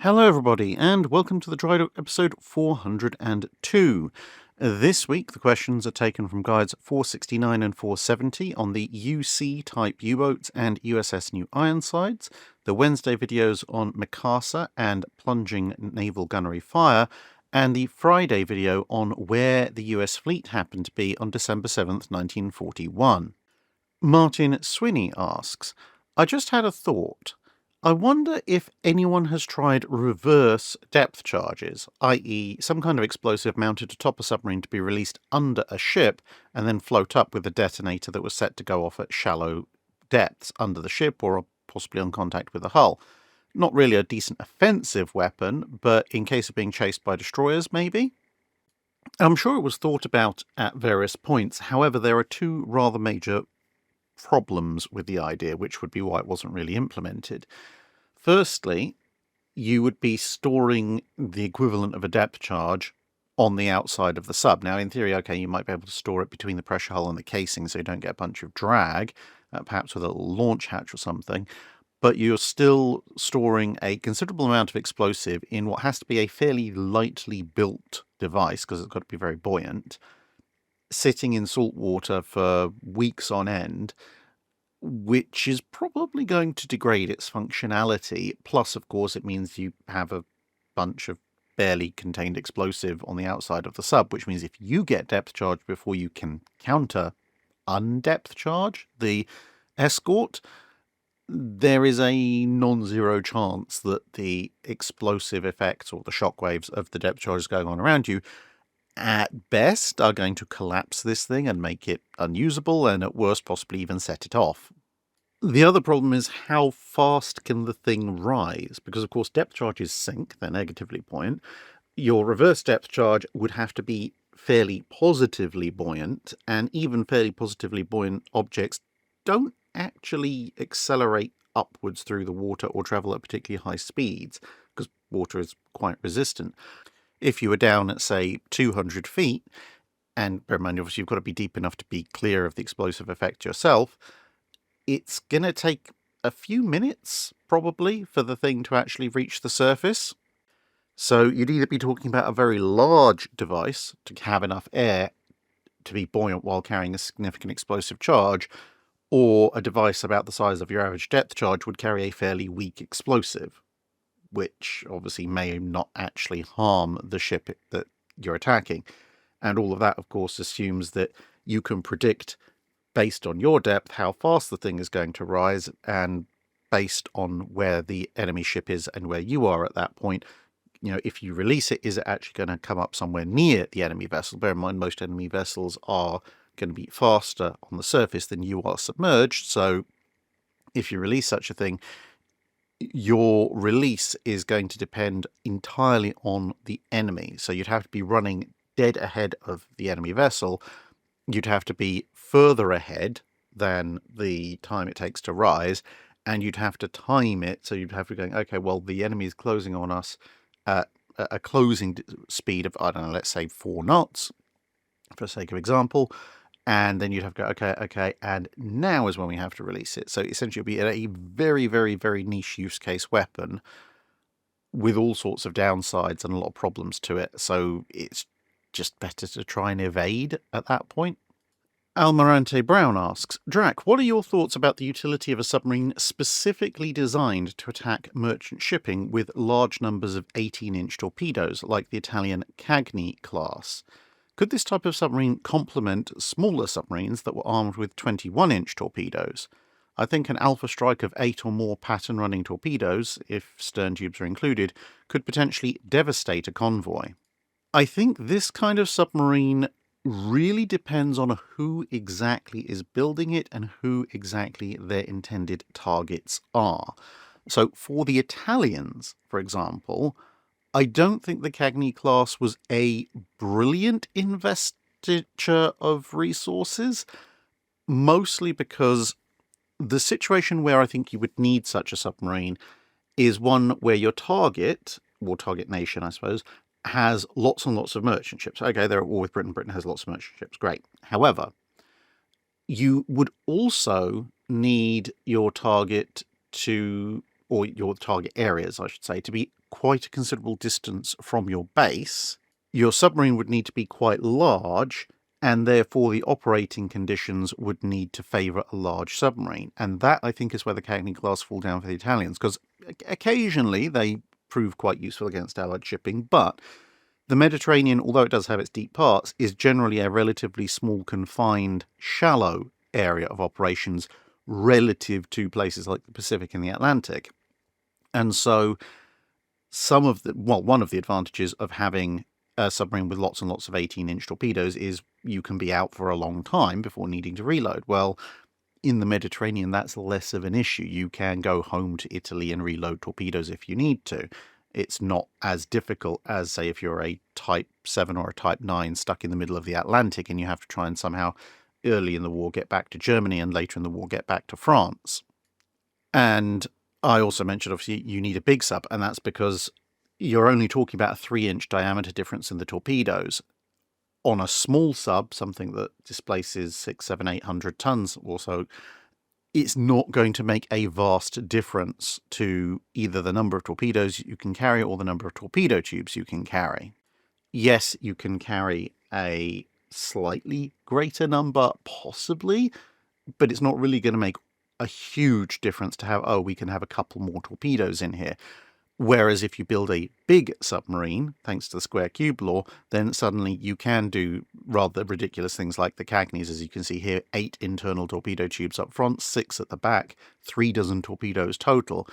Hello everybody, and welcome to the Drydock episode 402. This week the questions are taken from guides 469 and 470 on the UC type U-boats and USS New Ironsides, the Wednesday videos on Mikasa and plunging naval gunnery fire, and the Friday video on where the US fleet happened to be on December 7th, 1941. Martin Swinney asks, I just had a thought. I wonder if anyone has tried reverse depth charges, i.e. some kind of explosive mounted atop a submarine to be released under a ship and then float up with a detonator that was set to go off at shallow depths under the ship or possibly on contact with the hull. Not really a decent offensive weapon, but in case of being chased by destroyers, maybe? I'm sure it was thought about at various points. However, there are two rather major problems with the idea, which would be why it wasn't really implemented. Firstly, you would be storing the equivalent of a depth charge on the outside of the sub. Now, in theory, okay, you might be able to store it between the pressure hull and the casing so you don't get a bunch of drag, perhaps with a little launch hatch or something, but you're still storing a considerable amount of explosive in what has to be a fairly lightly built device, because it's got to be very buoyant, sitting in salt water for weeks on end, which is probably going to degrade its functionality. Plus, of course, it means you have a bunch of barely contained explosive on the outside of the sub, which means if you get depth charge before you can counter undepth charge the escort, there is a non-zero chance that the explosive effects or the shockwaves of the depth charges going on around you at best are going to collapse this thing and make it unusable, and at worst possibly even set it off. The other problem is how fast can the thing rise? Because of course depth charges sink, they're negatively buoyant. Your reverse depth charge would have to be fairly positively buoyant, and even fairly positively buoyant objects don't actually accelerate upwards through the water or travel at particularly high speeds, because water is quite resistant. If you were down at, say, 200 feet, and bear in mind, obviously, you've got to be deep enough to be clear of the explosive effect yourself, it's going to take a few minutes, probably, for the thing to actually reach the surface. So you'd either be talking about a very large device to have enough air to be buoyant while carrying a significant explosive charge, or a device about the size of your average depth charge would carry a fairly weak explosive, which obviously may not actually harm the ship that you're attacking. And all of that, of course, assumes that you can predict, based on your depth, how fast the thing is going to rise, and based on where the enemy ship is and where you are at that point, if you release it, is it actually going to come up somewhere near the enemy vessel? Bear in mind, most enemy vessels are going to be faster on the surface than you are submerged, so if you release such a thing, your release is going to depend entirely on the enemy. So you'd have to be running dead ahead of the enemy vessel. You'd have to be further ahead than the time it takes to rise, and you'd have to time it. So you'd have to be going, okay, well, the enemy is closing on us at a closing speed of, I don't know, let's say 4 knots, for the sake of example. And then you'd have to go, okay, and now is when we have to release it. So essentially it'll be a very, very, very niche use case weapon with all sorts of downsides and a lot of problems to it. So it's just better to try and evade at that point. Almirante Brown asks, Drac, what are your thoughts about the utility of a submarine specifically designed to attack merchant shipping with large numbers of 18-inch torpedoes, like the Italian Cagni class? Could this type of submarine complement smaller submarines that were armed with 21-inch torpedoes? I think an alpha strike of 8 or more pattern-running torpedoes, if stern tubes are included, could potentially devastate a convoy. I think this kind of submarine really depends on who exactly is building it and who exactly their intended targets are. So for the Italians, for example, I don't think the Cagni class was a brilliant investiture of resources, mostly because the situation where I think you would need such a submarine is one where your target, or target nation, I suppose, has lots and lots of merchant ships. Okay, they're at war with Britain. Britain has lots of merchant ships. Great. However, you would also need your target to or your target areas, I should say, to be quite a considerable distance from your base, your submarine would need to be quite large, and therefore the operating conditions would need to favour a large submarine. And that, I think, is where the Cagni class fall down for the Italians, because occasionally they prove quite useful against Allied shipping, but the Mediterranean, although it does have its deep parts, is generally a relatively small, confined, shallow area of operations relative to places like the Pacific and the Atlantic. And so one of the advantages of having a submarine with lots and lots of 18-inch torpedoes is you can be out for a long time before needing to reload. Well, in the Mediterranean, that's less of an issue. You can go home to Italy and reload torpedoes if you need to. It's not as difficult as, say, if you're a Type 7 or a Type 9 stuck in the middle of the Atlantic and you have to try and somehow, early in the war, get back to Germany and later in the war get back to France. And I also mentioned, obviously, you need a big sub, and that's because you're only talking about a 3-inch diameter difference in the torpedoes. On a small sub, something that displaces 600, 700, 800 tons or so, it's not going to make a vast difference to either the number of torpedoes you can carry or the number of torpedo tubes you can carry. Yes, you can carry a slightly greater number, possibly, but it's not really going to make a huge difference to have, we can have a couple more torpedoes in here. Whereas if you build a big submarine, thanks to the square cube law, then suddenly you can do rather ridiculous things like the Cagnis, as you can see here, 8 internal torpedo tubes up front, 6 at the back, 3 dozen torpedoes total.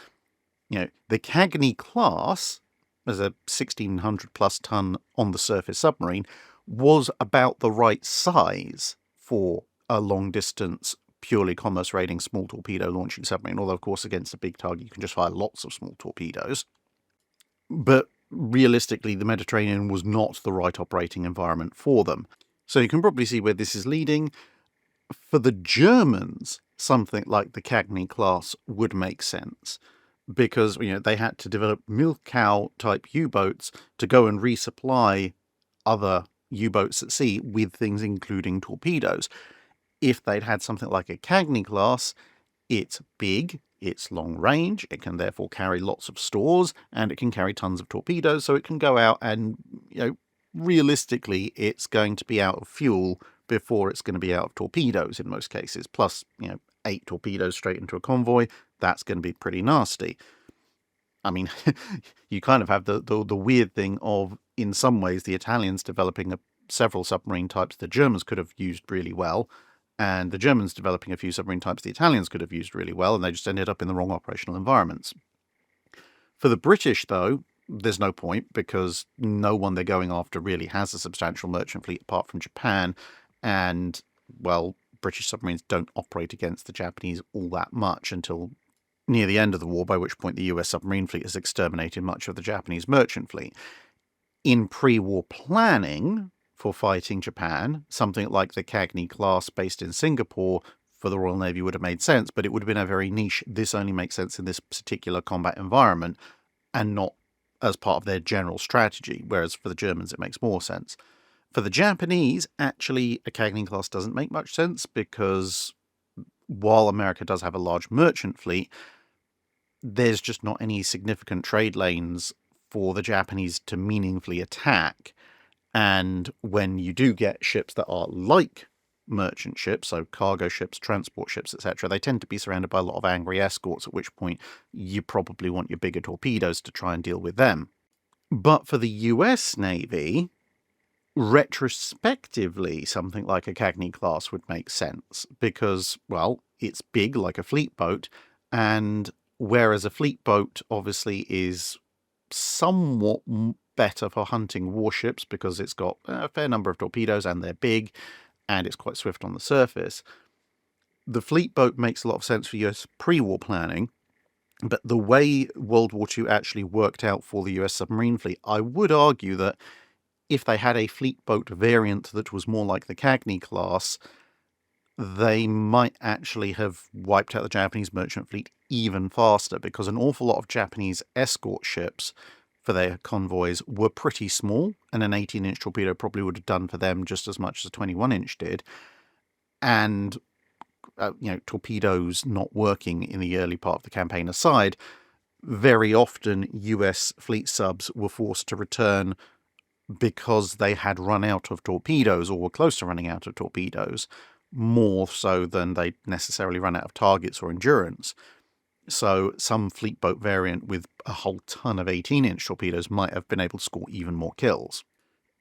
The Cagni class, as a 1,600 plus ton on the surface submarine, was about the right size for a long distance, purely commerce raiding small torpedo launching submarine, although of course against a big target you can just fire lots of small torpedoes. But realistically, the Mediterranean was not the right operating environment for them. So you can probably see where this is leading. For the Germans, something like the Cagni class would make sense, because they had to develop milk cow type U-boats to go and resupply other U-boats at sea with things including torpedoes. If they'd had something like a Cagni class, it's big, it's long range, it can therefore carry lots of stores, and it can carry tons of torpedoes, so it can go out and, realistically, it's going to be out of fuel before it's going to be out of torpedoes in most cases. Plus, 8 torpedoes straight into a convoy, that's going to be pretty nasty. I mean, you kind of have the weird thing of, in some ways, the Italians developing several submarine types the Germans could have used really well, and the Germans developing a few submarine types the Italians could have used really well, and they just ended up in the wrong operational environments. For the British, though, there's no point, because no one they're going after really has a substantial merchant fleet apart from Japan, and, British submarines don't operate against the Japanese all that much until near the end of the war, by which point the US submarine fleet has exterminated much of the Japanese merchant fleet. In pre-war planning for fighting Japan, something like the Cagni class based in Singapore for the Royal Navy would have made sense, but it would have been a very niche, this only makes sense in this particular combat environment, and not as part of their general strategy, whereas for the Germans it makes more sense. For the Japanese, actually, a Cagni class doesn't make much sense, because while America does have a large merchant fleet, there's just not any significant trade lanes for the Japanese to meaningfully attack. And when you do get ships that are like merchant ships, so cargo ships, transport ships, etc., they tend to be surrounded by a lot of angry escorts, at which point you probably want your bigger torpedoes to try and deal with them. But for the US Navy, retrospectively, something like a Cagni class would make sense, because, it's big like a fleet boat, and whereas a fleet boat obviously is somewhat better for hunting warships because it's got a fair number of torpedoes and they're big and it's quite swift on the surface, the fleet boat makes a lot of sense for US pre-war planning. But the way World War II actually worked out for the US submarine fleet, I would argue that if they had a fleet boat variant that was more like the Cagni class, they might actually have wiped out the Japanese merchant fleet even faster, because an awful lot of Japanese escort ships for their convoys were pretty small, and an 18-inch torpedo probably would have done for them just as much as a 21-inch did. And, torpedoes not working in the early part of the campaign aside, very often US fleet subs were forced to return because they had run out of torpedoes or were close to running out of torpedoes, more so than they necessarily run out of targets or endurance. So some fleet boat variant with a whole ton of 18-inch torpedoes might have been able to score even more kills.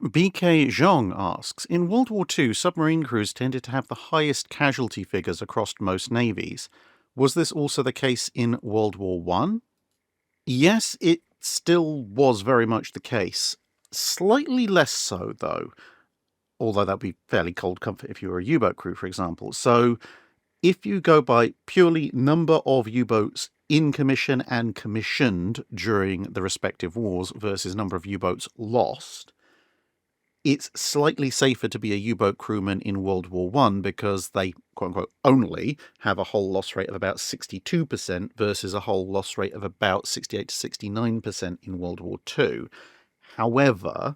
BK Zhong asks, in World War II, submarine crews tended to have the highest casualty figures across most navies. Was this also the case in World War I? Yes, it still was very much the case. Slightly less so, though, although that would be fairly cold comfort if you were a U-boat crew, for example. So if you go by purely number of U-boats in commission and commissioned during the respective wars versus number of U-boats lost, it's slightly safer to be a U-boat crewman in World War I because they, quote-unquote, only have a hull loss rate of about 62% versus a hull loss rate of about 68 to 69% in World War II. However,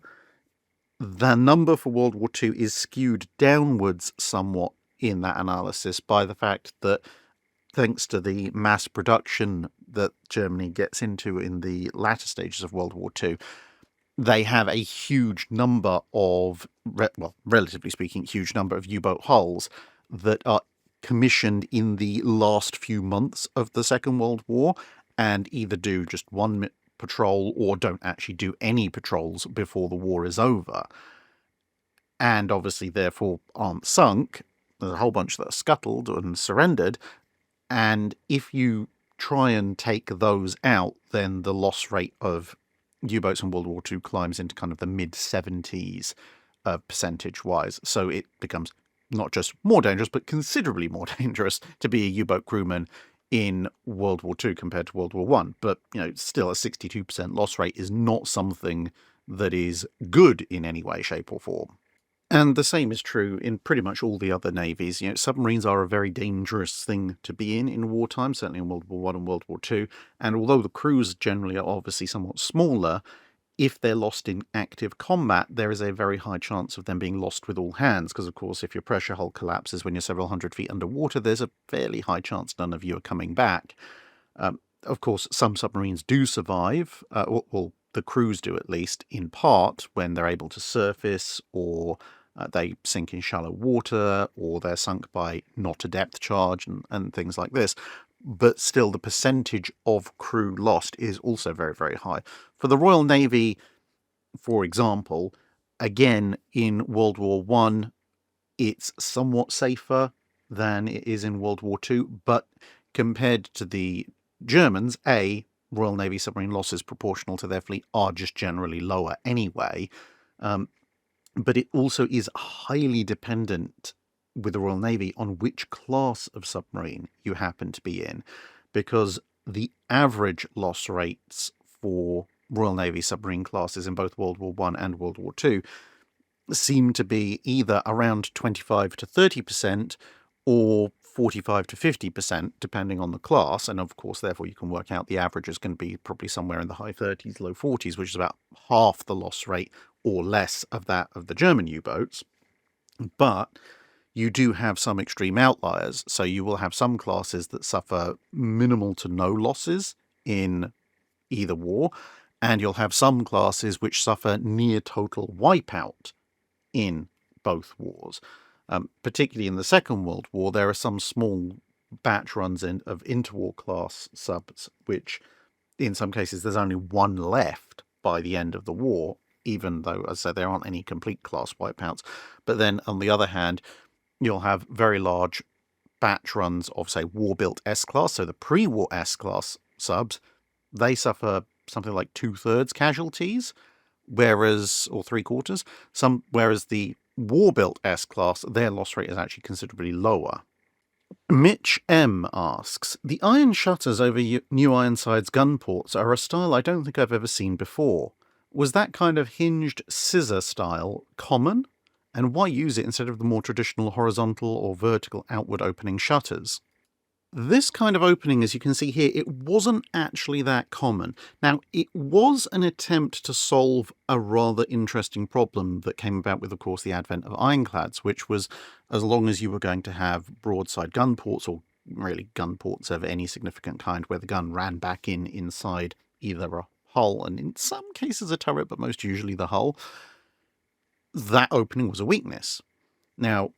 the number for World War II is skewed downwards somewhat in that analysis by the fact that, thanks to the mass production that Germany gets into in the latter stages of World War II, they have a huge number of, relatively speaking, huge number of U-boat hulls that are commissioned in the last few months of the Second World War and either do just one patrol or don't actually do any patrols before the war is over. And obviously, therefore, aren't sunk. There's a whole bunch that are scuttled and surrendered. And if you try and take those out, then the loss rate of U-boats in World War II climbs into kind of the mid-70s percentage-wise. So it becomes not just more dangerous, but considerably more dangerous to be a U-boat crewman in World War II compared to World War I. But, still a 62% loss rate is not something that is good in any way, shape or form. And the same is true in pretty much all the other navies. Submarines are a very dangerous thing to be in wartime, certainly in World War I and World War II. And although the crews generally are obviously somewhat smaller, if they're lost in active combat, there is a very high chance of them being lost with all hands, because, of course, if your pressure hull collapses when you're several hundred feet underwater, there's a fairly high chance none of you are coming back. Of course, some submarines do survive, well, the crews do at least, in part, when they're able to surface, or they sink in shallow water, or they're sunk by not a depth charge and things like this. But still, the percentage of crew lost is also very, very high. For the Royal Navy, for example, again, in World War I, it's somewhat safer than it is in World War II, but compared to the Germans, Royal Navy submarine losses proportional to their fleet are just generally lower anyway. But it also is highly dependent with the Royal Navy on which class of submarine you happen to be in, because the average loss rates for Royal Navy submarine classes in both World War I and World War II seem to be either around 25 to 30% or 45 to 50%, depending on the class. And of course, therefore, you can work out the average is going to be probably somewhere in the high 30s, low 40s, which is about half the loss rate or less of that of the German U-boats. But you do have some extreme outliers. So you will have some classes that suffer minimal to no losses in either war, and you'll have some classes which suffer near total wipeout in both wars. Particularly in the Second World War, there are some small batch runs of interwar class subs, which in some cases there's only one left by the end of the war, even though, as I said, there aren't any complete class wipeouts. But then, on the other hand, you'll have very large batch runs of, say, war-built S-class, so the pre-war S-class subs, they suffer something like 2/3 casualties, or 3/4, whereas the war-built S-class, their loss rate is actually considerably lower. Mitch M. asks, the iron shutters over New Ironsides gunports are a style I don't think I've ever seen before. Was that kind of hinged scissor style common? And why use it instead of the more traditional horizontal or vertical outward opening shutters? This kind of opening, as you can see here, it wasn't actually that common. Now, it was an attempt to solve a rather interesting problem that came about with, of course, the advent of ironclads, which was, as long as you were going to have broadside gunports or really gun ports of any significant kind where the gun ran back inside either a hull and in some cases a turret, but most usually the hull, that opening was a weakness. Now,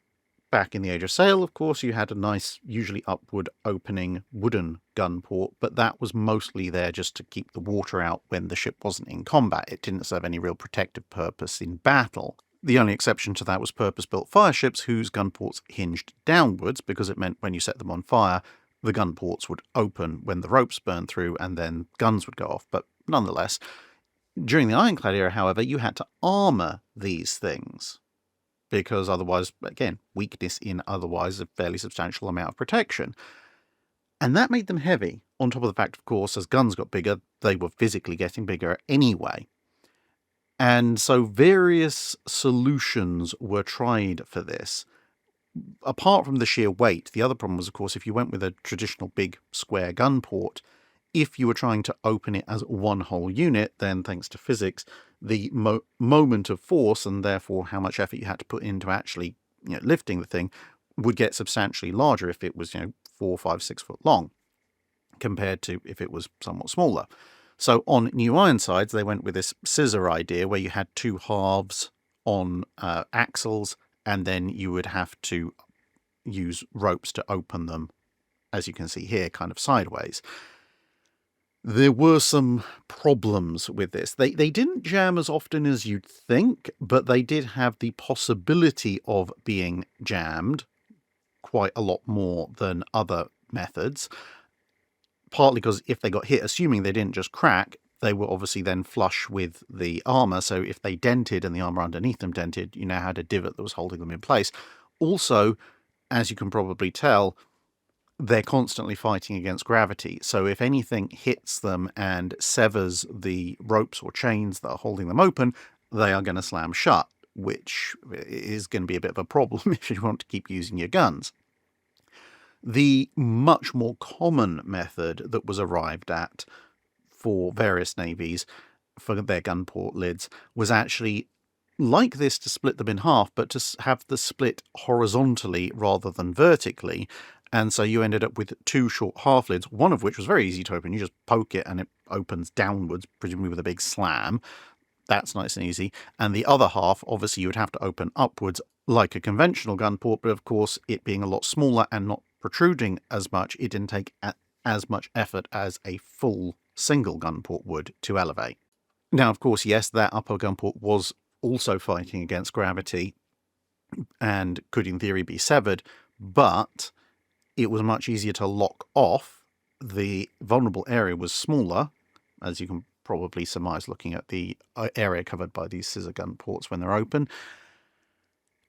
back in the Age of Sail, of course, you had a nice, usually upward opening wooden gun port, but that was mostly there just to keep the water out when the ship wasn't in combat. It didn't serve any real protective purpose in battle. The only exception to that was purpose-built fireships whose gun ports hinged downwards, because it meant when you set them on fire, the gun ports would open when the ropes burned through and then guns would go off. But nonetheless, during the Ironclad era, however, you had to armour these things, because otherwise, again, weakness in otherwise a fairly substantial amount of protection. And that made them heavy, on top of the fact, of course, as guns got bigger, they were physically getting bigger anyway. And so various solutions were tried for this. Apart from the sheer weight, the other problem was, of course, if you went with a traditional big square gun port, if you were trying to open it as one whole unit, then thanks to physics, the moment of force, and therefore how much effort you had to put into actually lifting the thing, would get substantially larger if it was 4, 5, 6 foot long, compared to if it was somewhat smaller. So on New Ironsides, they went with this scissor idea where you had two halves on axles, and then you would have to use ropes to open them, as you can see here, kind of sideways. There were some problems with this. They didn't jam as often as you'd think, but they did have the possibility of being jammed quite a lot more than other methods. Partly because if they got hit, assuming they didn't just crack, they were obviously then flush with the armour, so if they dented and the armour underneath them dented, you now had a divot that was holding them in place. Also, as you can probably tell, they're constantly fighting against gravity, so if anything hits them and severs the ropes or chains that are holding them open, they are going to slam shut, which is going to be a bit of a problem if you want to keep using your guns. The much more common method that was arrived at for various navies for their gun port lids was actually like this, to split them in half, but to have the split horizontally rather than vertically. And so you ended up with two short half lids, one of which was very easy to open. You just poke it and it opens downwards, presumably with a big slam. That's nice and easy. And the other half, obviously, you would have to open upwards like a conventional gun port, but of course, it being a lot smaller and not protruding as much, it didn't take as much effort as a full single gun port would to elevate. Now, of course, yes, that upper gun port was also fighting against gravity and could in theory be severed, but it was much easier to lock off. The vulnerable area was smaller, as you can probably surmise looking at the area covered by these scissor gun ports when they're open.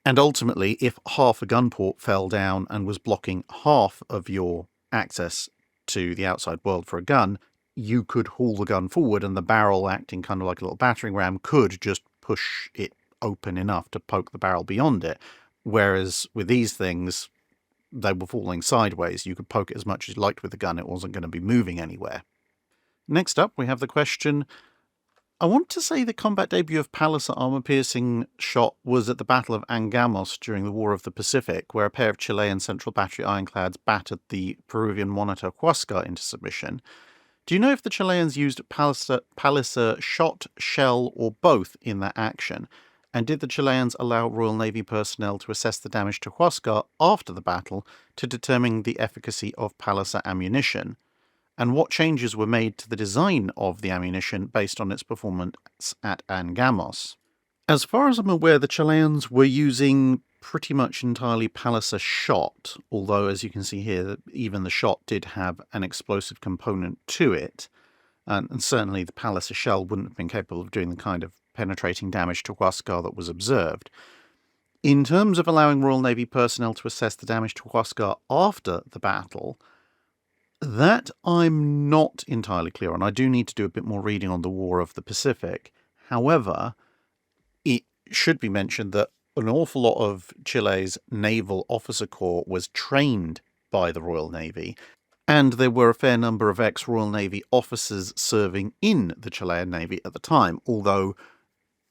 And ultimately, if half a gun port fell down and was blocking half of your access to the outside world for a gun, you could haul the gun forward, and the barrel, acting kind of like a little battering ram, could just push it open enough to poke the barrel beyond it. Whereas with these things, they were falling sideways. You could poke it as much as you liked with the gun, it wasn't going to be moving anywhere. Next up, we have the question, I want to say the combat debut of Palliser armor-piercing shot was at the Battle of Angamos during the War of the Pacific, where a pair of Chilean central battery ironclads battered the Peruvian monitor Huascar into submission. Do you know if the Chileans used Palliser shot, shell, or both in that action? And did the Chileans allow Royal Navy personnel to assess the damage to Huascar after the battle to determine the efficacy of Palliser ammunition? And what changes were made to the design of the ammunition based on its performance at Angamos? As far as I'm aware, the Chileans were using pretty much entirely Palliser shot, although as you can see here, even the shot did have an explosive component to it, and certainly the Palliser shell wouldn't have been capable of doing the kind of penetrating damage to Huascar that was observed. In terms of allowing Royal Navy personnel to assess the damage to Huascar after the battle, that I'm not entirely clear on. I do need to do a bit more reading on the War of the Pacific. However, it should be mentioned that an awful lot of Chile's naval officer corps was trained by the Royal Navy, and there were a fair number of ex-Royal Navy officers serving in the Chilean Navy at the time, although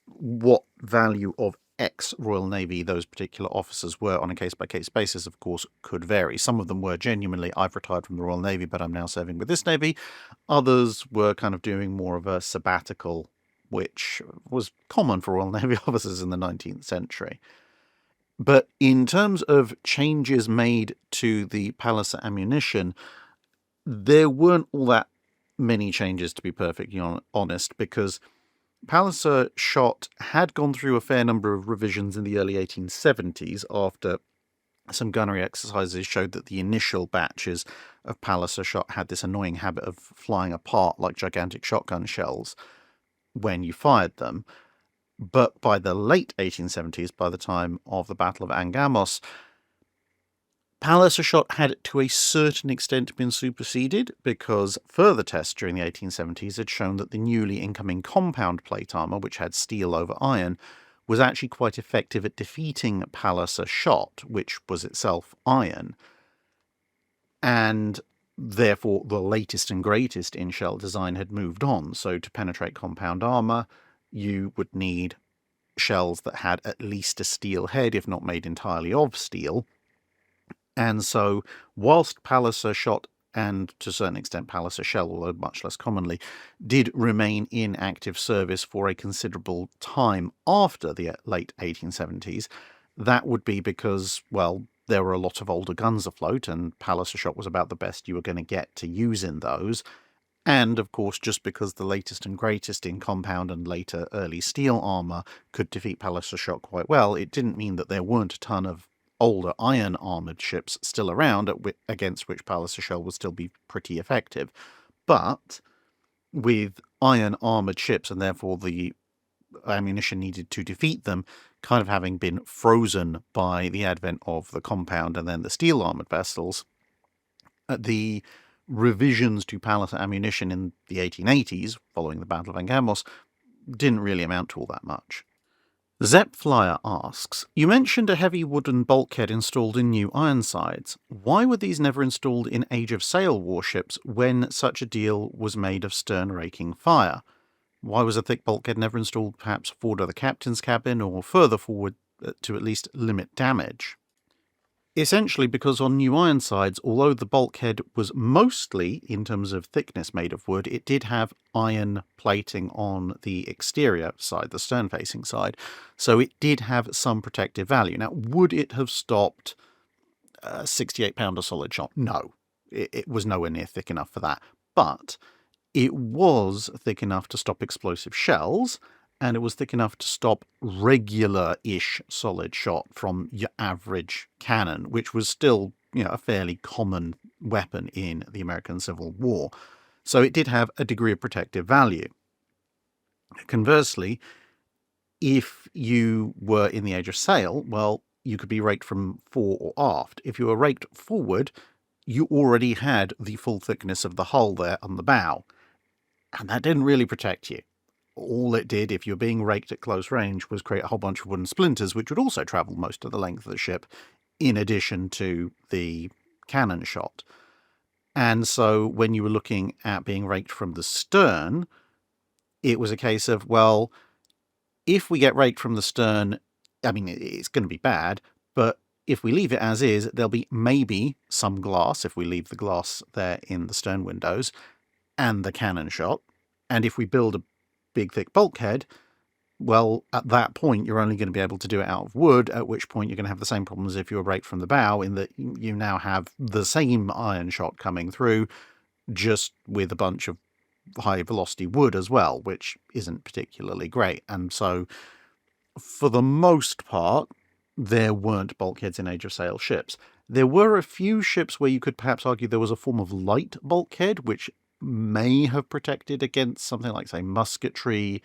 what value of ex-Royal Navy those particular officers were on a case-by-case basis, of course, could vary. Some of them were genuinely, I've retired from the Royal Navy, but I'm now serving with this Navy. Others were kind of doing more of a sabbatical, which was common for Royal Navy officers in the 19th century. But in terms of changes made to the Palliser ammunition, there weren't all that many changes, to be perfectly honest, because Palliser shot had gone through a fair number of revisions in the early 1870s after some gunnery exercises showed that the initial batches of Palliser shot had this annoying habit of flying apart like gigantic shotgun shells when you fired them. But by the late 1870s, by the time of the Battle of Angamos, Palliser shot had to a certain extent been superseded because further tests during the 1870s had shown that the newly incoming compound plate armour, which had steel over iron, was actually quite effective at defeating Palliser shot, which was itself iron. And therefore the latest and greatest in shell design had moved on. So to penetrate compound armour, you would need shells that had at least a steel head, if not made entirely of steel. And so, whilst Palliser shot, and to a certain extent Palliser shell, although much less commonly, did remain in active service for a considerable time after the late 1870s, that would be because, well, there were a lot of older guns afloat, and Palliser shot was about the best you were going to get to use in those. And, of course, just because the latest and greatest in compound and later early steel armour could defeat Palliser shot quite well, it didn't mean that there weren't a ton of older iron-armoured ships still around against which Palliser shell would still be pretty effective. But with iron-armoured ships, and therefore the ammunition needed to defeat them, kind of having been frozen by the advent of the compound and then the steel-armoured vessels, the revisions to Palliser ammunition in the 1880s, following the Battle of Angamos, didn't really amount to all that much. Zepp Flyer asks, you mentioned a heavy wooden bulkhead installed in New Ironsides. Why were these never installed in Age of Sail warships when such a deal was made of stern raking fire? Why was a thick bulkhead never installed perhaps forward of the captain's cabin or further forward to at least limit damage? Essentially because on New Ironsides, although the bulkhead was mostly, in terms of thickness, made of wood, it did have iron plating on the exterior side, the stern-facing side, so it did have some protective value. Now, would it have stopped a 68-pounder solid shot? No. It was nowhere near thick enough for that. But it was thick enough to stop explosive shells, and it was thick enough to stop regular-ish solid shot from your average cannon, which was still, a fairly common weapon in the American Civil War. So it did have a degree of protective value. Conversely, if you were in the Age of Sail, well, you could be raked from fore or aft. If you were raked forward, you already had the full thickness of the hull there on the bow, and that didn't really protect you. All it did, if you're being raked at close range, was create a whole bunch of wooden splinters, which would also travel most of the length of the ship, in addition to the cannon shot. And so when you were looking at being raked from the stern, it was a case of, well, if we get raked from the stern, I mean, it's going to be bad, but if we leave it as is, there'll be maybe some glass, if we leave the glass there in the stern windows, and the cannon shot. And if we build a big thick bulkhead, well, at that point you're only going to be able to do it out of wood, at which point you're going to have the same problems if you were raked from the bow, in that you now have the same iron shot coming through, just with a bunch of high velocity wood as well, which isn't particularly great. And so for the most part there weren't bulkheads in Age of Sail ships. There were a few ships where you could perhaps argue there was a form of light bulkhead, which may have protected against something like, say, musketry,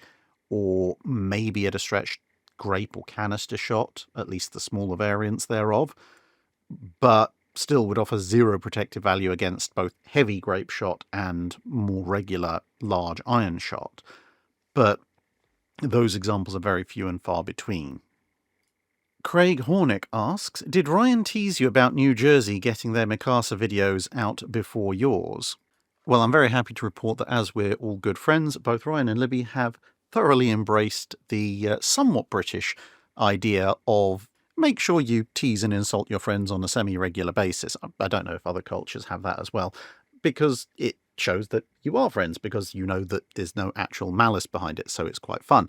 or maybe at a stretch grape or canister shot, at least the smaller variants thereof, but still would offer zero protective value against both heavy grape shot and more regular large iron shot. But those examples are very few and far between. Craig Hornick asks, did Ryan tease you about New Jersey getting their Mikasa videos out before yours? Well, I'm very happy to report that as we're all good friends, both Ryan and Libby have thoroughly embraced the somewhat British idea of make sure you tease and insult your friends on a semi-regular basis. I don't know if other cultures have that as well, because it shows that you are friends, because you know that there's no actual malice behind it, so it's quite fun.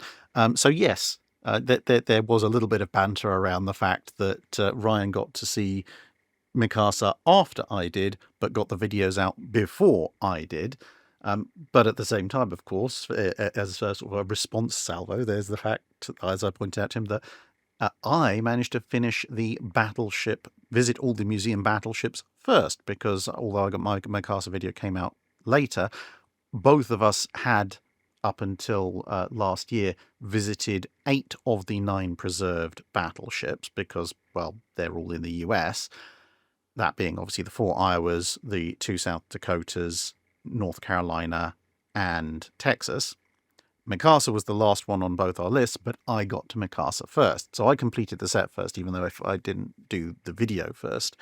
So yes, there was a little bit of banter around the fact that Ryan got to see Mikasa after I did, but got the videos out before I did. But at the same time, of course, as a sort of a response salvo, there's the fact, as I pointed out to him, that I managed to finish the battleship, visit all the museum battleships first, because although I got my Mikasa video came out later, both of us had, up until last year, visited 8 of the 9 preserved battleships, because, well, they're all in the US. That being obviously the 4 Iowas, the 2 South Dakotas, North Carolina, and Texas. Mikasa was the last one on both our lists, but I got to Mikasa first. So I completed the set first, even though I didn't do the video first.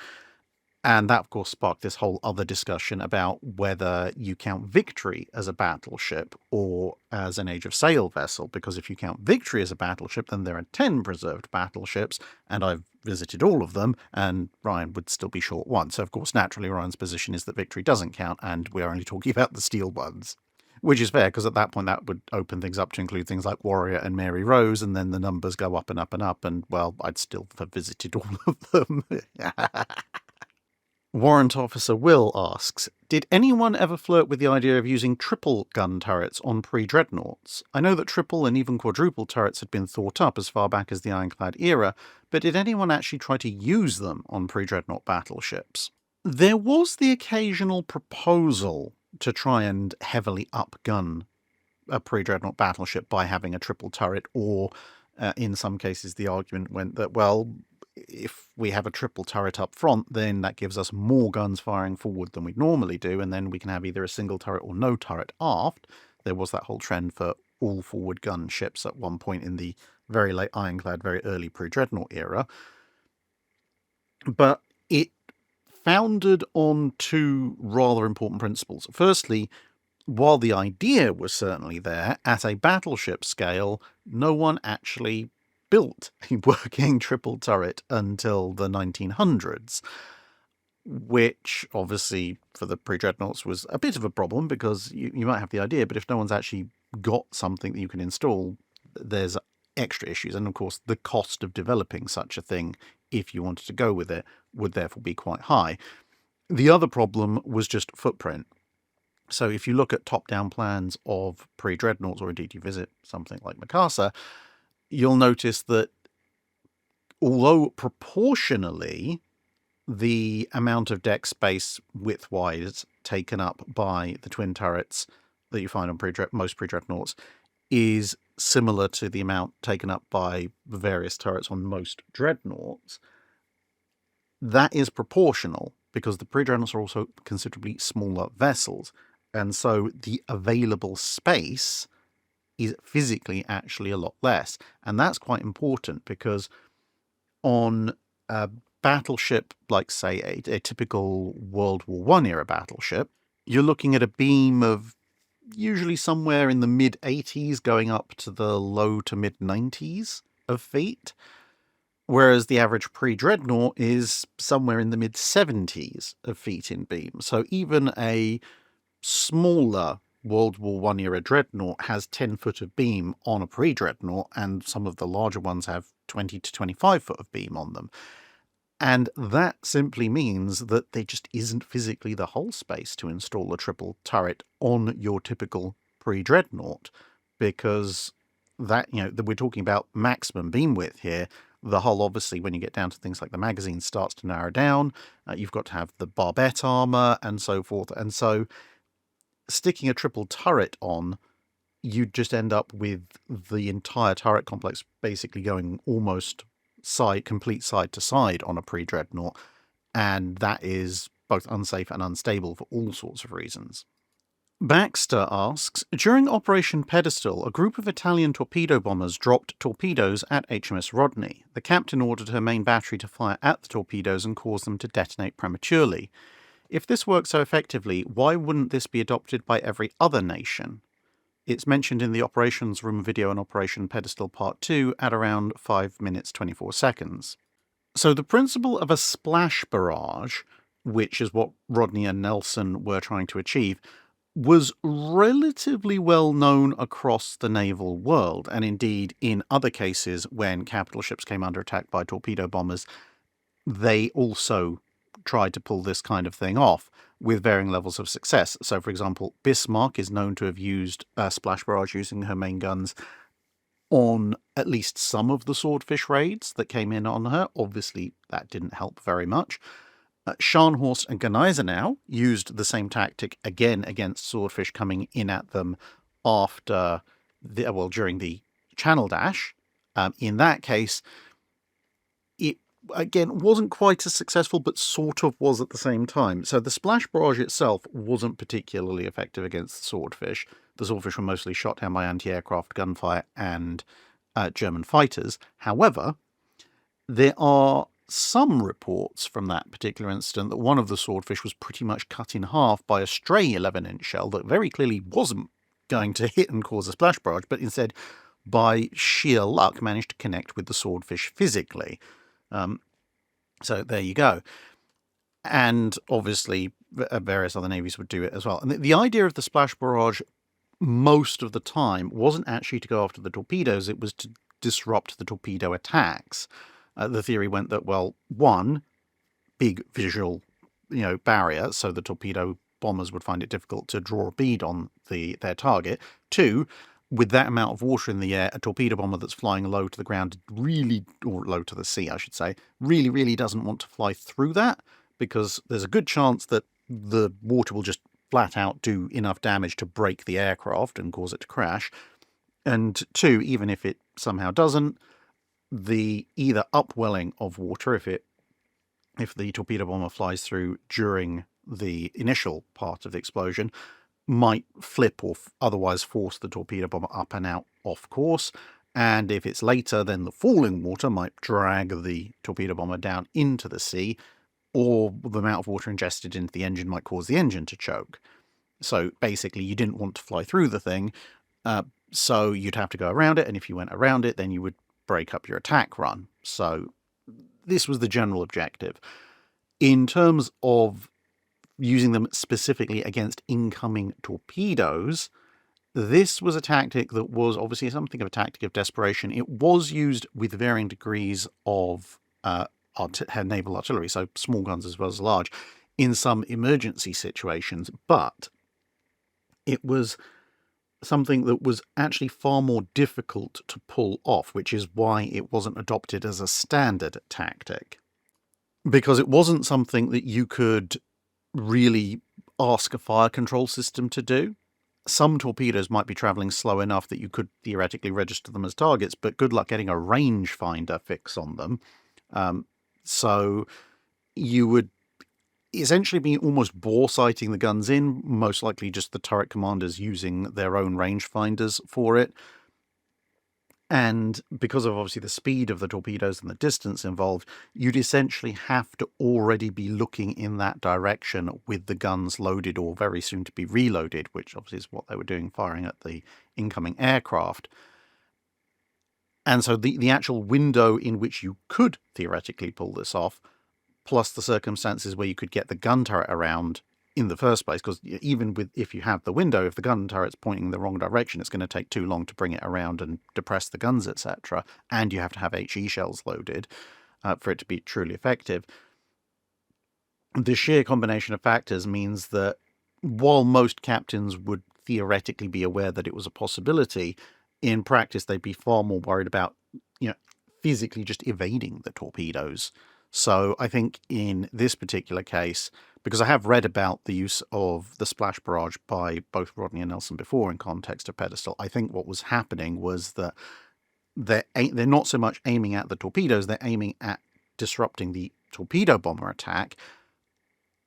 And that, of course, sparked this whole other discussion about whether you count Victory as a battleship or as an Age of Sail vessel. Because if you count Victory as a battleship, then there are 10 preserved battleships, and I've visited all of them, and Ryan would still be short one. So, of course, naturally, Ryan's position is that Victory doesn't count, and we're only talking about the steel ones. Which is fair, because at that point that would open things up to include things like Warrior and Mary Rose, and then the numbers go up and up and up, and, well, I'd still have visited all of them. Warrant Officer Will asks, did anyone ever flirt with the idea of using triple gun turrets on pre-dreadnoughts? I know that triple and even quadruple turrets had been thought up as far back as the Ironclad era, but did anyone actually try to use them on pre-dreadnought battleships? There was the occasional proposal to try and heavily upgun a pre-dreadnought battleship by having a triple turret, or in some cases the argument went that, well, if we have a triple turret up front, then that gives us more guns firing forward than we'd normally do, and then we can have either a single turret or no turret aft. There was that whole trend for all forward gun ships at one point in the very late Ironclad, very early pre-dreadnought era. But it founded on 2 rather important principles. Firstly, while the idea was certainly there, at a battleship scale, no one actually built a working triple turret until the 1900s, which obviously for the pre-dreadnoughts was a bit of a problem, because you might have the idea, but if no one's actually got something that you can install, there's extra issues. And of course, the cost of developing such a thing, if you wanted to go with it, would therefore be quite high. The other problem was just footprint. So if you look at top-down plans of pre-dreadnoughts, or indeed you visit something like Mikasa, you'll notice that although proportionally the amount of deck space width-wise taken up by the twin turrets that you find on most pre-dreadnoughts is similar to the amount taken up by the various turrets on most dreadnoughts, that is proportional, because the pre-dreadnoughts are also considerably smaller vessels, and so the available space is physically actually a lot less. And that's quite important, because on a battleship like, say, a typical World War I era battleship, you're looking at a beam of usually somewhere in the mid-80s going up to the low to mid-90s of feet, whereas the average pre-dreadnought is somewhere in the mid-70s of feet in beam. So even a smaller World War I era dreadnought has 10 foot of beam on a pre-dreadnought, and some of the larger ones have 20 to 25 foot of beam on them. And that simply means that there just isn't physically the hull space to install a triple turret on your typical pre-dreadnought, because that, we're talking about maximum beam width here. The hull, obviously, when you get down to things like the magazine, starts to narrow down. You've got to have the barbette armor and so forth. And so sticking a triple turret on, you'd just end up with the entire turret complex basically going almost complete side to side on a pre-dreadnought, and that is both unsafe and unstable for all sorts of reasons. Baxter asks, during Operation Pedestal, a group of Italian torpedo bombers dropped torpedoes at HMS Rodney. The captain ordered her main battery to fire at the torpedoes and cause them to detonate prematurely. If this works so effectively, why wouldn't this be adopted by every other nation? It's mentioned in the Operations Room video on Operation Pedestal Part 2 at around 5 minutes 24 seconds. So the principle of a splash barrage, which is what Rodney and Nelson were trying to achieve, was relatively well known across the naval world, and indeed in other cases when capital ships came under attack by torpedo bombers, they also tried to pull this kind of thing off with varying levels of success. So, for example, Bismarck is known to have used a splash barrage using her main guns on at least some of the swordfish raids that came in on her. Obviously, that didn't help very much. Scharnhorst and Gneisenau used the same tactic again against swordfish coming in at them after during the Channel Dash. In that case, it again wasn't quite as successful, but sort of was at the same time. So the splash barrage itself wasn't particularly effective against the swordfish. The swordfish were mostly shot down by anti-aircraft gunfire and German fighters. However, there are some reports from that particular incident that one of the swordfish was pretty much cut in half by a stray 11-inch shell that very clearly wasn't going to hit and cause a splash barrage, but instead, by sheer luck, managed to connect with the swordfish physically. So there you go. And obviously, various other navies would do it as well. And the idea of the splash barrage most of the time wasn't actually to go after the torpedoes, it was to disrupt the torpedo attacks. The theory went that, well, one, big visual, barrier, so the torpedo bombers would find it difficult to draw a bead on their target. Two, with that amount of water in the air, a torpedo bomber that's flying low to the ground or low to the sea, I should say, really doesn't want to fly through that, because there's a good chance that the water will just flat out do enough damage to break the aircraft and cause it to crash. And two, even if it somehow doesn't, the either upwelling of water, if the torpedo bomber flies through during the initial part of the explosion, might flip or otherwise force the torpedo bomber up and out off course. And if it's later, then the falling water might drag the torpedo bomber down into the sea, or the amount of water ingested into the engine might cause the engine to choke. So basically, you didn't want to fly through the thing, so you'd have to go around it, and if you went around it, then you would break up your attack run. So this was the general objective. In terms of using them specifically against incoming torpedoes, this was a tactic that was obviously something of a tactic of desperation. It was used with varying degrees of naval artillery, so small guns as well as large, in some emergency situations, but it was something that was actually far more difficult to pull off, which is why it wasn't adopted as a standard tactic. Because it wasn't something that you could really ask a fire control system to do. Some torpedoes might be travelling slow enough that you could theoretically register them as targets, but good luck getting a rangefinder fix on them. So you would essentially be almost bore sighting the guns in, most likely just the turret commanders using their own rangefinders for it. And because of obviously the speed of the torpedoes and the distance involved, you'd essentially have to already be looking in that direction with the guns loaded or very soon to be reloaded, which obviously is what they were doing, firing at the incoming aircraft. And so the actual window in which you could theoretically pull this off, plus the circumstances where you could get the gun turret around in the first place, because even if you have the window, if the gun turret's pointing in the wrong direction, it's going to take too long to bring it around and depress the guns, etc. And you have to have HE shells loaded for it to be truly effective. The sheer combination of factors means that while most captains would theoretically be aware that it was a possibility, in practice they'd be far more worried about, physically just evading the torpedoes. So I think in this particular case, because I have read about the use of the splash barrage by both Rodney and Nelson before in context of Pedestal, I think what was happening was that they're not so much aiming at the torpedoes, they're aiming at disrupting the torpedo bomber attack.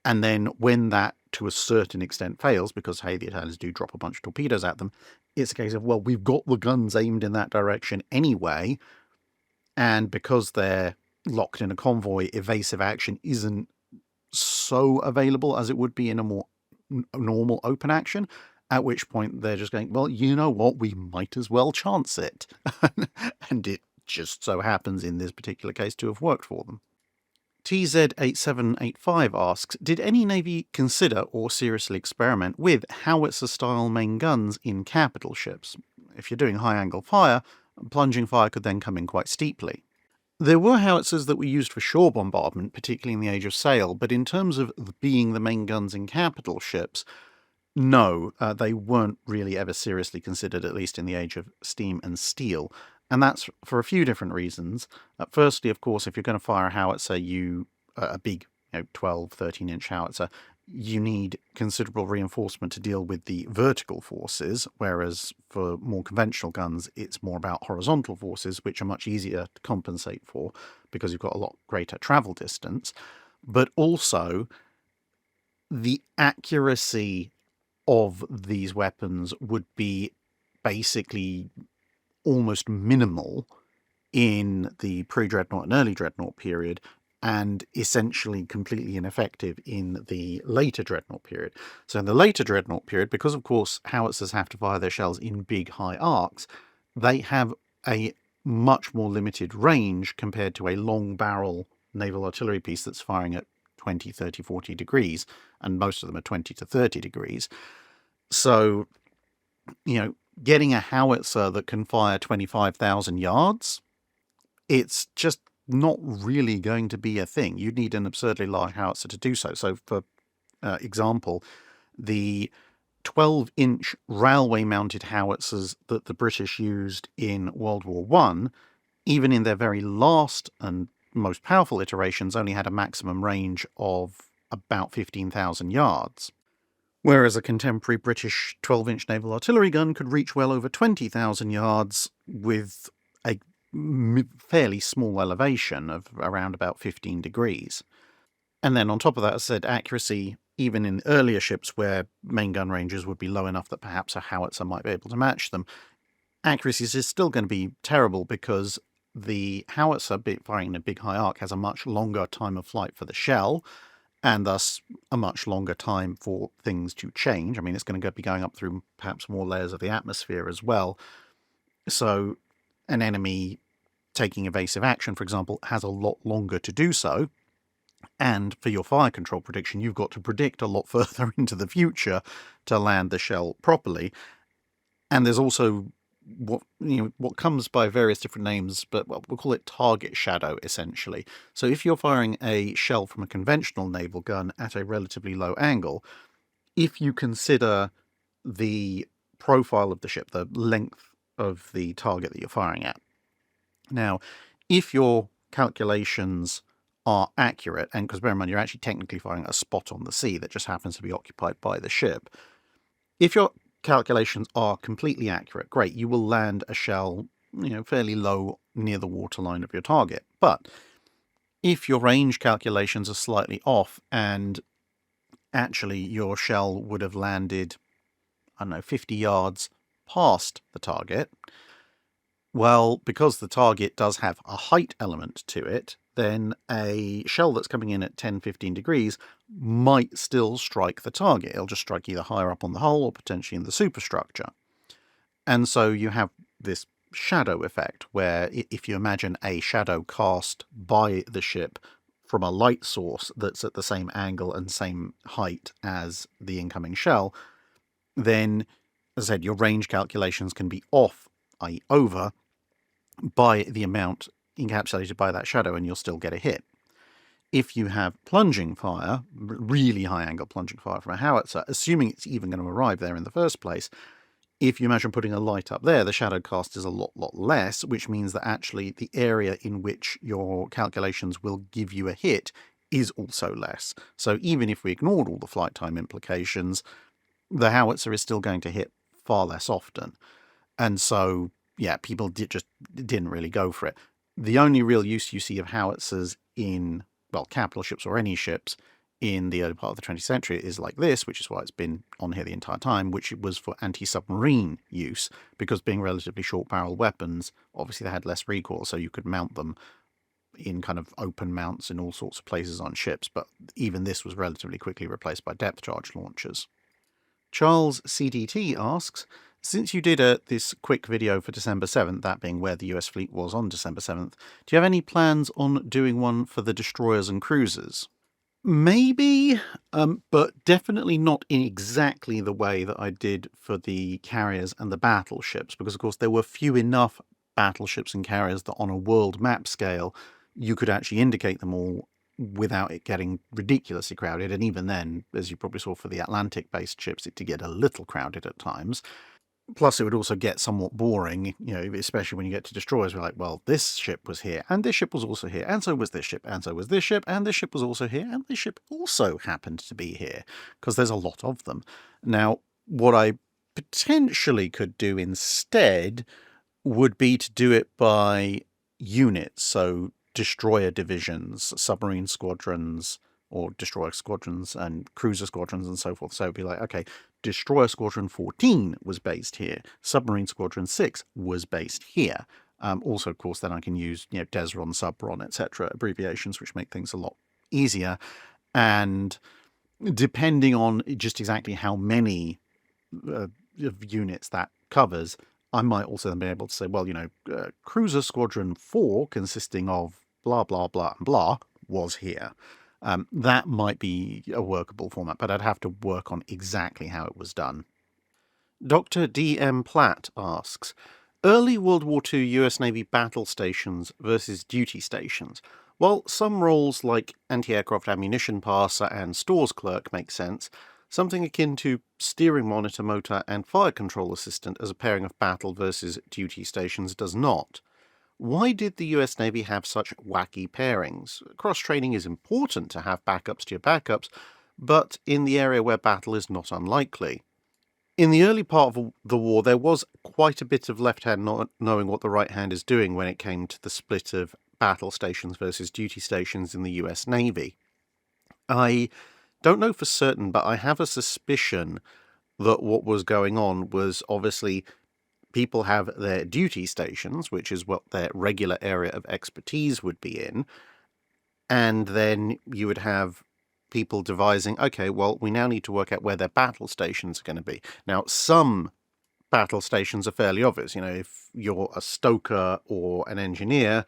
And then when that, to a certain extent, fails, because, hey, the Italians do drop a bunch of torpedoes at them, it's a case of, well, we've got the guns aimed in that direction anyway, and because they're locked in a convoy, evasive action isn't so available as it would be in a more normal open action, At which point they're just going, well, you know what, we might as well chance it. And it just so happens in this particular case to have worked for them. TZ8785 asks, did any navy consider or seriously experiment with howitzer-style main guns in capital ships? If you're doing high-angle fire, plunging fire could then come in quite steeply. There were howitzers that were used for shore bombardment, particularly in the Age of Sail, but in terms of being the main guns in capital ships, no, they weren't really ever seriously considered, at least in the age of steam and steel. And that's for a few different reasons. Firstly, of course, if you're going to fire a howitzer, a big 12, 13-inch howitzer, you need considerable reinforcement to deal with the vertical forces, whereas for more conventional guns, it's more about horizontal forces, which are much easier to compensate for because you've got a lot greater travel distance. But also, the accuracy of these weapons would be basically almost minimal in the pre-dreadnought and early dreadnought period, and essentially completely ineffective in the later dreadnought period. So in the later dreadnought period, because of course howitzers have to fire their shells in big high arcs, they have a much more limited range compared to a long barrel naval artillery piece that's firing at 20, 30, 40 degrees, and most of them are 20 to 30 degrees. So, getting a howitzer that can fire 25,000 yards, it's just not really going to be a thing. You'd need an absurdly large howitzer to do so. So, for example, the 12-inch railway-mounted howitzers that the British used in World War I, even in their very last and most powerful iterations, only had a maximum range of about 15,000 yards. Whereas a contemporary British 12-inch naval artillery gun could reach well over 20,000 yards with a fairly small elevation of around about 15 degrees. And then on top of that, as I said, accuracy, even in earlier ships where main gun ranges would be low enough that perhaps a howitzer might be able to match them, accuracy is still going to be terrible because the howitzer firing in a big high arc has a much longer time of flight for the shell, and thus a much longer time for things to change. I mean, it's going to be going up through perhaps more layers of the atmosphere as well. So an enemy taking evasive action, for example, has a lot longer to do so. And for your fire control prediction, you've got to predict a lot further into the future to land the shell properly. And there's also what comes by various different names, but we'll call it target shadow, essentially. So if you're firing a shell from a conventional naval gun at a relatively low angle, if you consider the profile of the ship, the length of the target that you're firing at. Now, if your calculations are accurate, and because bear in mind, you're actually technically firing a spot on the sea that just happens to be occupied by the ship. If your calculations are completely accurate, great, you will land a shell, fairly low near the waterline of your target. But if your range calculations are slightly off and actually your shell would have landed, 50 yards past the target, well, because the target does have a height element to it, then a shell that's coming in at 10, 15 degrees might still strike the target. It'll just strike either higher up on the hull or potentially in the superstructure. And so you have this shadow effect where if you imagine a shadow cast by the ship from a light source that's at the same angle and same height as the incoming shell, then, as I said, your range calculations can be off, i.e. over, by the amount encapsulated by that shadow, and you'll still get a hit. If you have plunging fire, really high angle plunging fire from a howitzer, assuming it's even going to arrive there in the first place, if you imagine putting a light up there, the shadow cast is a lot less, which means that actually the area in which your calculations will give you a hit is also less. So even if we ignored all the flight time implications, the howitzer is still going to hit far less often. And so, people didn't really go for it. The only real use you see of howitzers in, capital ships or any ships in the early part of the 20th century is like this, which is why it's been on here the entire time, which it was for anti-submarine use, because being relatively short-barrel weapons, obviously they had less recoil, so you could mount them in kind of open mounts in all sorts of places on ships, but even this was relatively quickly replaced by depth charge launchers. Charles CDT asks, since you did this quick video for December 7th, that being where the US fleet was on December 7th, do you have any plans on doing one for the destroyers and cruisers? Maybe, but definitely not in exactly the way that I did for the carriers and the battleships, because of course there were few enough battleships and carriers that on a world map scale you could actually indicate them all without it getting ridiculously crowded. And even then, as you probably saw for the Atlantic-based ships, it did get a little crowded at times. Plus, it would also get somewhat boring, especially when you get to destroyers. We're like, well, this ship was here, and this ship was also here, and so was this ship, and so was this ship, and this ship was also here, and this ship also happened to be here, because there's a lot of them. Now, what I potentially could do instead would be to do it by units, so destroyer divisions, submarine squadrons, or destroyer squadrons and cruiser squadrons and so forth. So it'd be like, okay, Destroyer Squadron 14 was based here. Submarine Squadron 6 was based here. Also, of course, then I can use DESRON, SUBRON, etc. abbreviations, which make things a lot easier. And depending on just exactly how many units that covers, I might also then be able to say, well, Cruiser Squadron 4, consisting of blah, blah, blah, and blah, was here. That might be a workable format, but I'd have to work on exactly how it was done. Dr. D.M. Platt asks, early World War II US Navy battle stations versus duty stations. While some roles like anti-aircraft ammunition passer and stores clerk make sense, something akin to steering monitor motor and fire control assistant as a pairing of battle versus duty stations does not. Why did the US Navy have such wacky pairings? Cross-training is important to have backups to your backups, but in the area where battle is not unlikely. In the early part of the war, there was quite a bit of left hand not knowing what the right hand is doing when it came to the split of battle stations versus duty stations in the US Navy. I don't know for certain, but I have a suspicion that what was going on was obviously people have their duty stations, which is what their regular area of expertise would be in, and then you would have people devising, okay, well, we now need to work out where their battle stations are going to be. Now, some battle stations are fairly obvious. If you're a stoker or an engineer,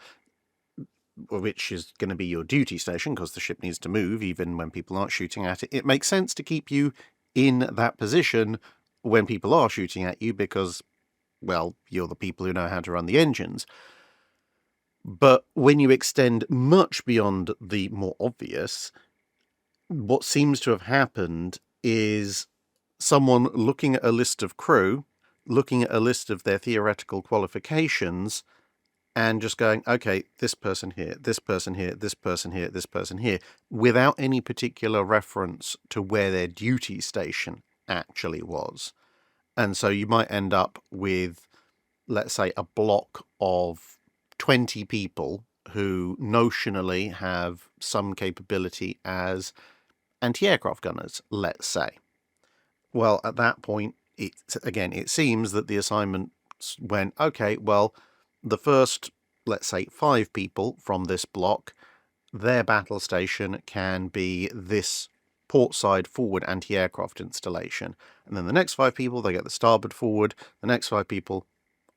which is going to be your duty station because the ship needs to move even when people aren't shooting at it, it makes sense to keep you in that position when people are shooting at you because, well, you're the people who know how to run the engines. But when you extend much beyond the more obvious, what seems to have happened is someone looking at a list of crew, looking at a list of their theoretical qualifications, and just going, okay, this person here, this person here, this person here, this person here, without any particular reference to where their duty station actually was. And so you might end up with, let's say, a block of 20 people who notionally have some capability as anti-aircraft gunners, let's say. Well, at that point, it seems that the assignment went, okay, well, the first, let's say, 5 people from this block, their battle station can be this portside forward anti-aircraft installation. And then the next 5 people, they get the starboard forward, the next 5 people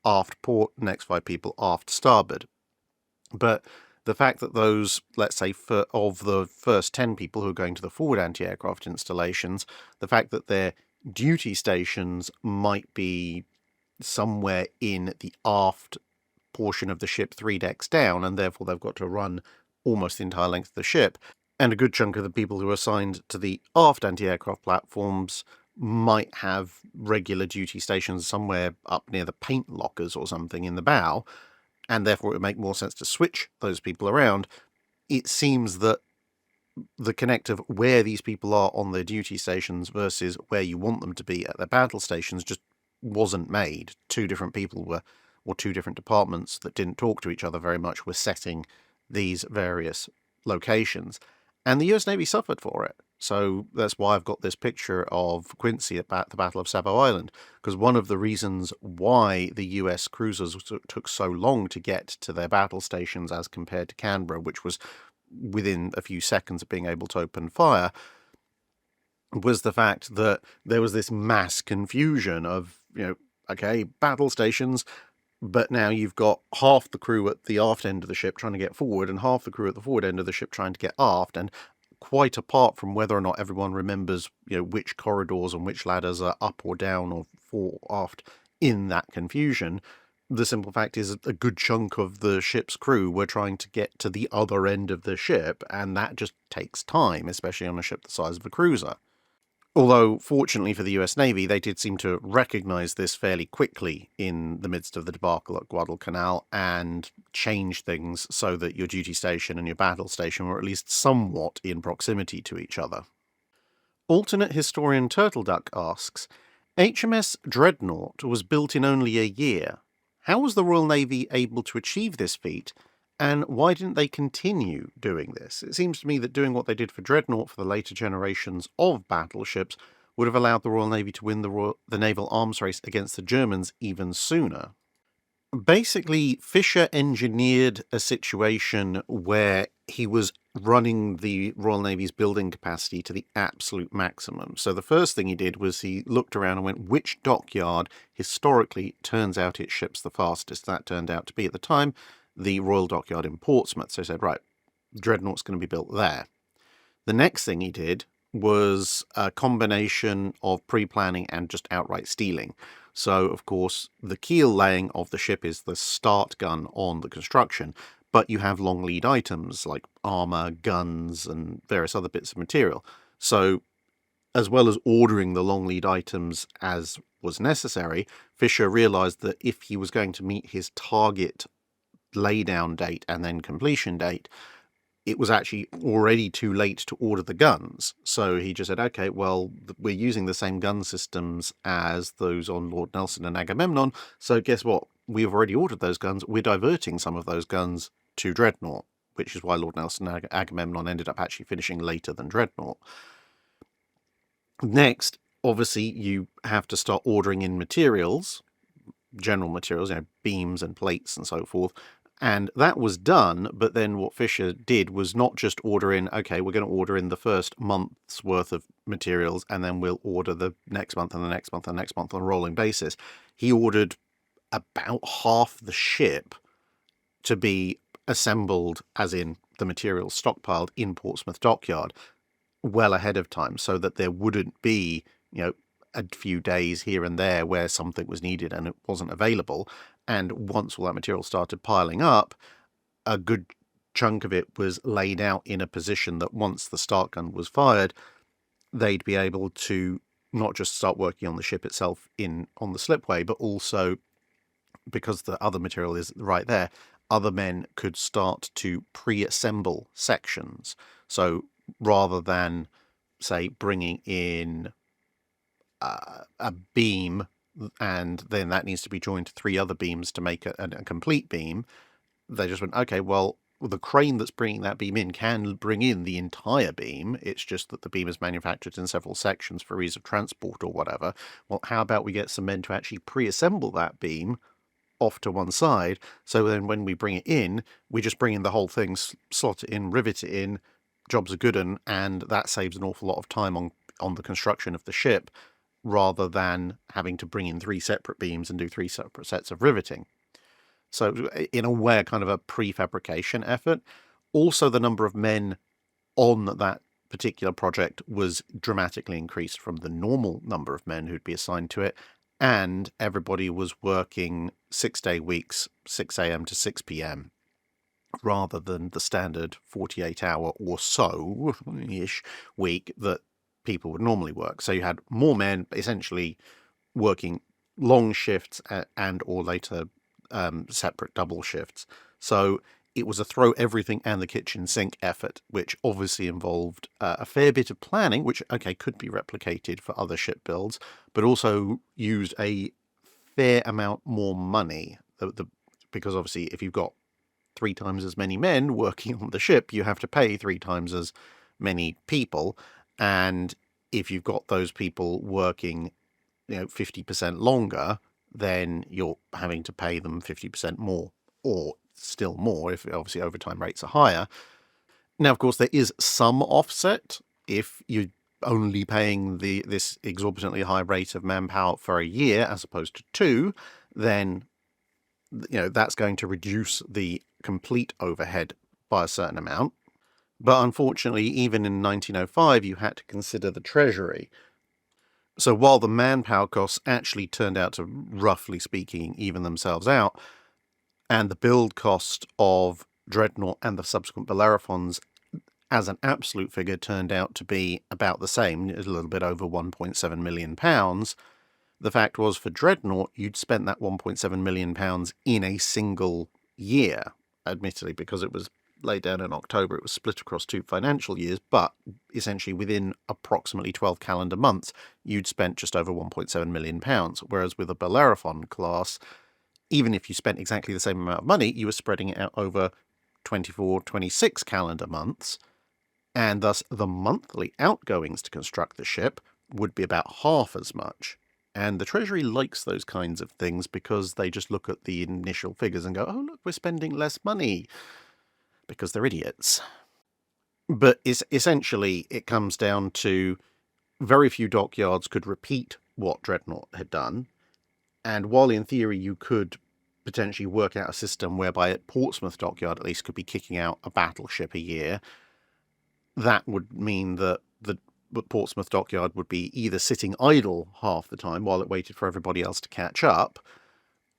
aft port, the next 5 people aft starboard. But the fact that those, let's say, of the first 10 people who are going to the forward anti-aircraft installations, the fact that their duty stations might be somewhere in the aft portion of the ship 3 decks down, and therefore they've got to run almost the entire length of the ship, and a good chunk of the people who are assigned to the aft anti-aircraft platforms might have regular duty stations somewhere up near the paint lockers or something in the bow, and therefore it would make more sense to switch those people around. It seems that the connect of where these people are on their duty stations versus where you want them to be at their battle stations just wasn't made. 2 different people were, or 2 different departments that didn't talk to each other very much, were setting these various locations. And the US Navy suffered for it. So that's why I've got this picture of Quincy at the Battle of Savo Island, because one of the reasons why the US cruisers took so long to get to their battle stations as compared to Canberra, which was within a few seconds of being able to open fire, was the fact that there was this mass confusion of, okay, battle stations, but now you've got half the crew at the aft end of the ship trying to get forward and half the crew at the forward end of the ship trying to get aft. And quite apart from whether or not everyone remembers, which corridors and which ladders are up or down or fore or aft in that confusion, the simple fact is a good chunk of the ship's crew were trying to get to the other end of the ship, and that just takes time, especially on a ship the size of a cruiser. Although, fortunately for the US Navy, they did seem to recognise this fairly quickly in the midst of the debacle at Guadalcanal and change things so that your duty station and your battle station were at least somewhat in proximity to each other. Alternate historian Turtleduck asks, HMS Dreadnought was built in only a year. How was the Royal Navy able to achieve this feat, and why didn't they continue doing this? It seems to me that doing what they did for Dreadnought for the later generations of battleships would have allowed the Royal Navy to win the naval arms race against the Germans even sooner. Basically, Fisher engineered a situation where he was running the Royal Navy's building capacity to the absolute maximum. So the first thing he did was he looked around and went, which dockyard historically turns out its ships the fastest? That turned out to be, at the time, the Royal Dockyard in Portsmouth. So he said, right, Dreadnought's going to be built there. The next thing he did was a combination of pre-planning and just outright stealing. So, of course, the keel laying of the ship is the start gun on the construction, but you have long lead items like armour, guns, and various other bits of material. So, as well as ordering the long lead items as was necessary, Fisher realised that if he was going to meet his target laydown date and then completion date, it was actually already too late to order the guns. So he just said, okay, well, we're using the same gun systems as those on Lord Nelson and Agamemnon, so guess what? We've already ordered those guns. We're diverting some of those guns to Dreadnought, which is why Lord Nelson and Agamemnon ended up actually finishing later than Dreadnought. Next, obviously, you have to start ordering in materials, general materials, beams and plates and so forth. And that was done, but then what Fisher did was not just order in, okay, we're going to order in the first month's worth of materials, and then we'll order the next month and the next month and the next month on a rolling basis. He ordered about half the ship to be assembled, as in the materials stockpiled in Portsmouth Dockyard, well ahead of time, so that there wouldn't be, a few days here and there where something was needed and it wasn't available. And once all that material started piling up, a good chunk of it was laid out in a position that once the start gun was fired, they'd be able to not just start working on the ship itself on the slipway, but also, because the other material is right there, other men could start to pre-assemble sections. So rather than, say, bringing in a beam and then that needs to be joined to 3 other beams to make a complete beam, they just went, okay, well, the crane that's bringing that beam in can bring in the entire beam. It's just that the beam is manufactured in several sections for ease of transport or whatever. Well, how about we get some men to actually pre-assemble that beam off to one side, so then when we bring it in, we just bring in the whole thing, slot it in, rivet it in, job's a good one, and that saves an awful lot of time on the construction of the ship, rather than having to bring in 3 separate beams and do 3 separate sets of riveting. So in a way, kind of a prefabrication effort. Also, the number of men on that particular project was dramatically increased from the normal number of men who'd be assigned to it, and everybody was working 6-day weeks, 6 a.m. to 6 p.m., rather than the standard 48-hour or so-ish week that people would normally work. So you had more men essentially working long shifts and or later separate double shifts. So it was a throw everything and the kitchen sink effort, which obviously involved a fair bit of planning, which, okay, could be replicated for other ship builds, but also used a fair amount more money. Because obviously if you've got 3 times as many men working on the ship, you have to pay 3 times as many people. And if you've got those people working, 50% longer, then you're having to pay them 50% more, or still more if obviously overtime rates are higher. Now, of course, there is some offset if you only paying this exorbitantly high rate of manpower for a year as opposed to 2, then that's going to reduce the complete overhead by a certain amount. But unfortunately, even in 1905, you had to consider the treasury. So while the manpower costs actually turned out to, roughly speaking, even themselves out, and the build cost of Dreadnought and the subsequent Bellerophons as an absolute figure turned out to be about the same, a little bit over £1.7 million, the fact was for Dreadnought, you'd spent that £1.7 million in a single year. Admittedly, because it was laid down in October, it was split across 2 financial years, but essentially within approximately 12 calendar months, you'd spent just over £1.7 million. Whereas with a Bellerophon class, even if you spent exactly the same amount of money, you were spreading it out over 24, 26 calendar months, and thus the monthly outgoings to construct the ship would be about half as much. And the Treasury likes those kinds of things because they just look at the initial figures and go, oh, look, we're spending less money, because they're idiots. But essentially, it comes down to very few dockyards could repeat what Dreadnought had done. And while in theory you could potentially work out a system whereby at Portsmouth dockyard at least could be kicking out a battleship a year, that would mean that the Portsmouth dockyard would be either sitting idle half the time while it waited for everybody else to catch up,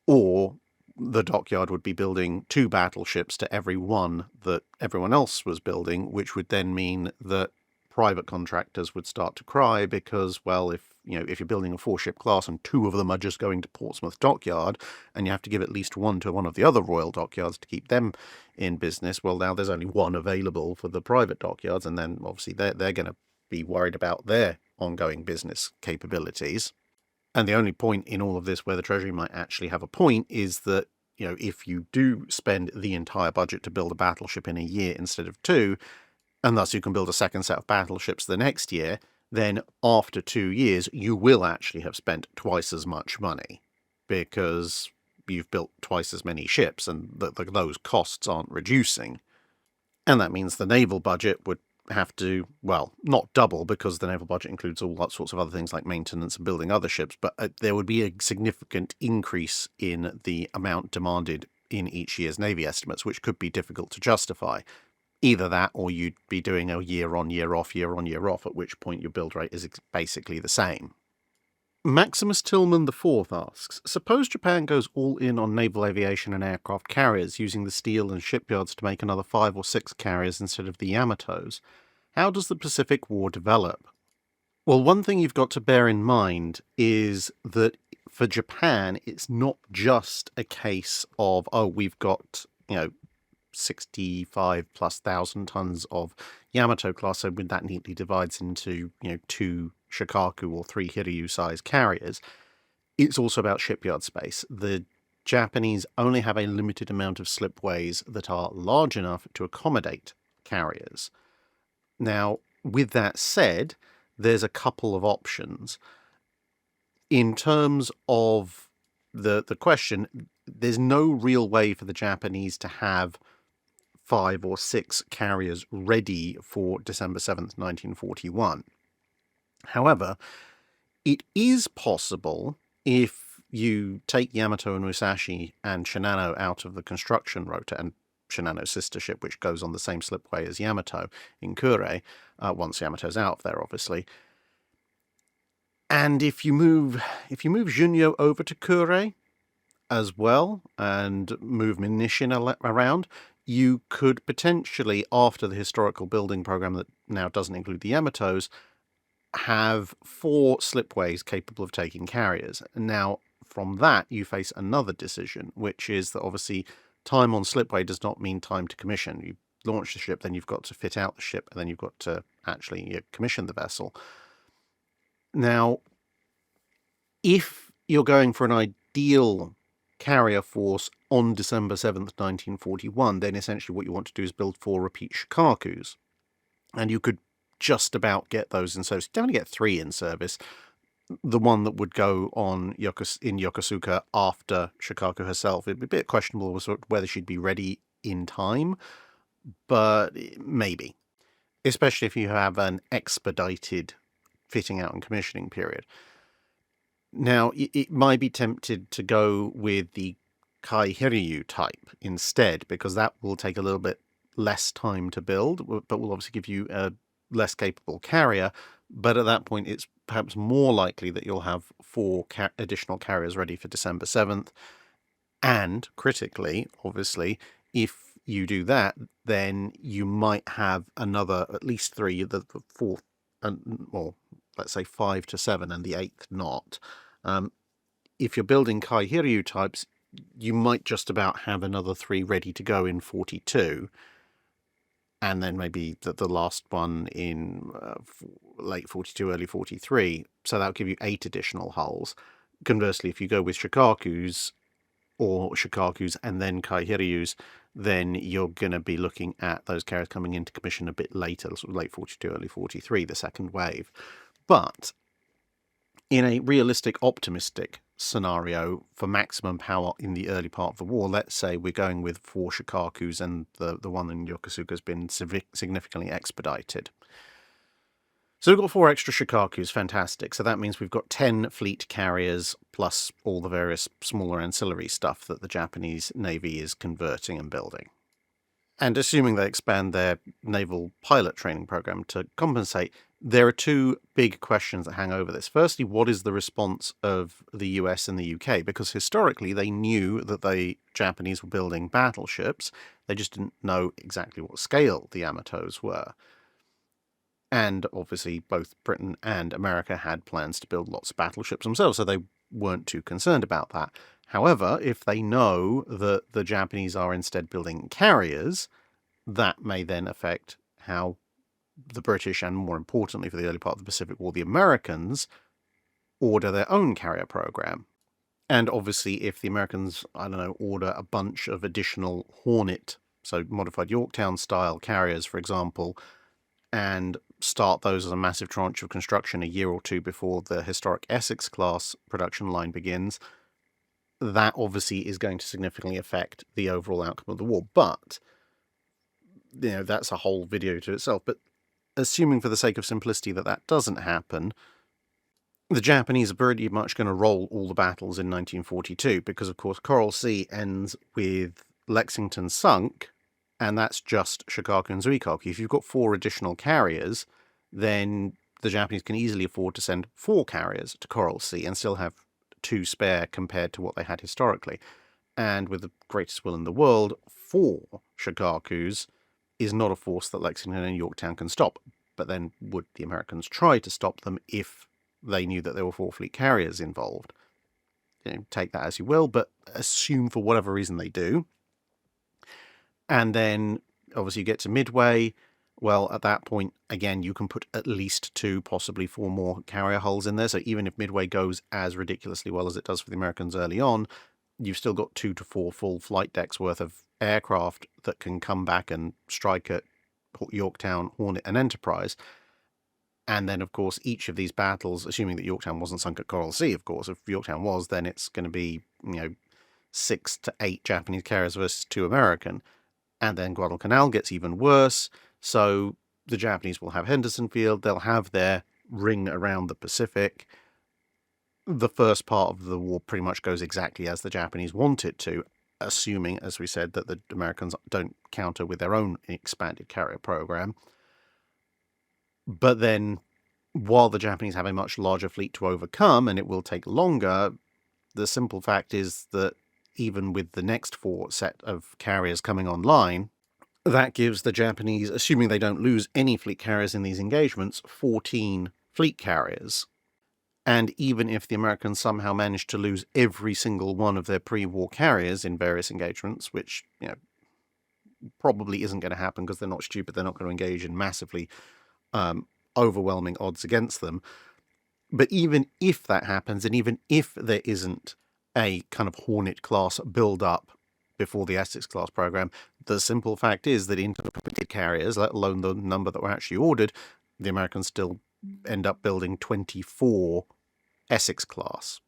or the dockyard would be building 2 battleships to every one that everyone else was building, which would then mean that private contractors would start to cry because, well, if you're building a 4-ship class and 2 of them are just going to Portsmouth dockyard, and you have to give at least 1 to one of the other royal dockyards to keep them in business, well, now there's only 1 available for the private dockyards, and then obviously they're going to be worried about their ongoing business capabilities. And the only point in all of this where the Treasury might actually have a point is that, if you do spend the entire budget to build a battleship in a year instead of 2, and thus you can build a second set of battleships the next year, then after 2 years, you will actually have spent twice as much money because you've built twice as many ships and those costs aren't reducing. And that means the naval budget would have to, well, not double, because the naval budget includes all sorts of other things like maintenance and building other ships, but there would be a significant increase in the amount demanded in each year's Navy estimates, which could be difficult to justify. Either that, or you'd be doing a year on, year off, at which point your build rate is basically the same. Maximus Tillman IV asks, suppose Japan goes all in on naval aviation and aircraft carriers, using the steel and shipyards to make another 5 or 6 carriers instead of the Yamatos. How does the Pacific War develop? Well, one thing you've got to bear in mind is that for Japan, it's not just a case of, we've got, 65 plus thousand tons of Yamato class, so that neatly divides into 2 Shikaku or 3 Hiryu size carriers. It's also about shipyard space. The Japanese only have a limited amount of slipways that are large enough to accommodate carriers. Now, with that said, there's a couple of options. In terms of the question, there's no real way for the Japanese to have 5 or 6 carriers ready for December 7th, 1941. However, it is possible, if you take Yamato and Musashi and Shinano out of the construction rota, and Shinano's sister ship, which goes on the same slipway as Yamato in Kure, once Yamato's out of there, obviously. And if you move Junyo over to Kure as well, and move Minishin around, you could potentially, after the historical building program that now doesn't include the Yamatos, have 4 slipways capable of taking carriers. Now, from that, you face another decision, which is that obviously time on slipway does not mean time to commission. You launch the ship, then you've got to fit out the ship, and then you've got to actually commission the vessel. Now, if you're going for an ideal carrier force on December 7th, 1941, then essentially what you want to do is build 4 repeat Shikakus. And you could just about get those in service. You only get 3 in service. The one that would go on in Yokosuka after Shikaku herself, it'd be a bit questionable whether she'd be ready in time, but maybe. Especially if you have an expedited fitting out and commissioning period. Now, it might be tempted to go with the Kaihiryu type instead, because that will take a little bit less time to build, but will obviously give you a less capable carrier. But at that point, it's perhaps more likely that you'll have 4 additional carriers ready for December 7th. And critically, obviously, if you do that, then you might have another at least 3, the 4th, well, let's say 5 to 7, and the 8th not. If you're building Kaihiryu types, you might just about have another 3 ready to go in 42, and then maybe the last one in late 42, early 43. So that'll give you 8 additional hulls. Conversely, if you go with Shikakus and then Kaihiryus, then you're going to be looking at those carriers coming into commission a bit later, sort of late 42, early 43, the second wave. But in a realistic, optimistic scenario for maximum power in the early part of the war, let's say we're going with 4 Shikakus and the one in Yokosuka has been significantly expedited. So we've got 4 extra Shikakus, fantastic. So that means we've got 10 fleet carriers plus all the various smaller ancillary stuff that the Japanese Navy is converting and building. And assuming they expand their naval pilot training program to compensate, there are 2 big questions that hang over this. Firstly, what is the response of the US and the UK? Because historically they knew that the Japanese were building battleships. They just didn't know exactly what scale the Yamatos were. And obviously both Britain and America had plans to build lots of battleships themselves, so they weren't too concerned about that. However, if they know that the Japanese are instead building carriers, that may then affect how the British, and more importantly for the early part of the Pacific War, the Americans, order their own carrier program. And obviously if the Americans, order a bunch of additional Hornet, so modified Yorktown-style carriers, for example, and start those as a massive tranche of construction a year or 2 before the historic Essex-class production line begins, that obviously is going to significantly affect the overall outcome of the war. But, that's a whole video to itself. But assuming for the sake of simplicity that doesn't happen, the Japanese are pretty much going to roll all the battles in 1942, because, of course, Coral Sea ends with Lexington sunk, and that's just Shikaku and Zuikoku. If you've got 4 additional carriers, then the Japanese can easily afford to send 4 carriers to Coral Sea and still have 2 spare compared to what they had historically. And with the greatest will in the world, 4 Shikakus is not a force that Lexington and Yorktown can stop. But then would the Americans try to stop them if they knew that there were 4 fleet carriers involved? Take that as you will, but assume for whatever reason they do. And then, obviously, you get to Midway. Well, at that point, again, you can put at least 2, possibly 4 more carrier hulls in there. So even if Midway goes as ridiculously well as it does for the Americans early on, you've still got 2 to 4 full flight decks worth of aircraft that can come back and strike at Yorktown, Hornet, and Enterprise. And then, of course, each of these battles, assuming that Yorktown wasn't sunk at Coral Sea, of course, if Yorktown was, then it's going to be, 6 to 8 Japanese carriers versus 2 American. And then Guadalcanal gets even worse. So the Japanese will have Henderson Field. They'll have their ring around the Pacific. The first part of the war pretty much goes exactly as the Japanese want it to, assuming, as we said, that the Americans don't counter with their own expanded carrier program. But then, while the Japanese have a much larger fleet to overcome, and it will take longer, the simple fact is that even with the next 4 set of carriers coming online, that gives the Japanese, assuming they don't lose any fleet carriers in these engagements, 14 fleet carriers. And even if the Americans somehow manage to lose every single one of their pre-war carriers in various engagements, which, probably isn't going to happen because they're not stupid, they're not going to engage in massively overwhelming odds against them. But even if that happens, and even if there isn't a kind of Hornet-class build-up before the Essex-class program, the simple fact is that into the carriers, let alone the number that were actually ordered, the Americans still end up building 24 Essex-class,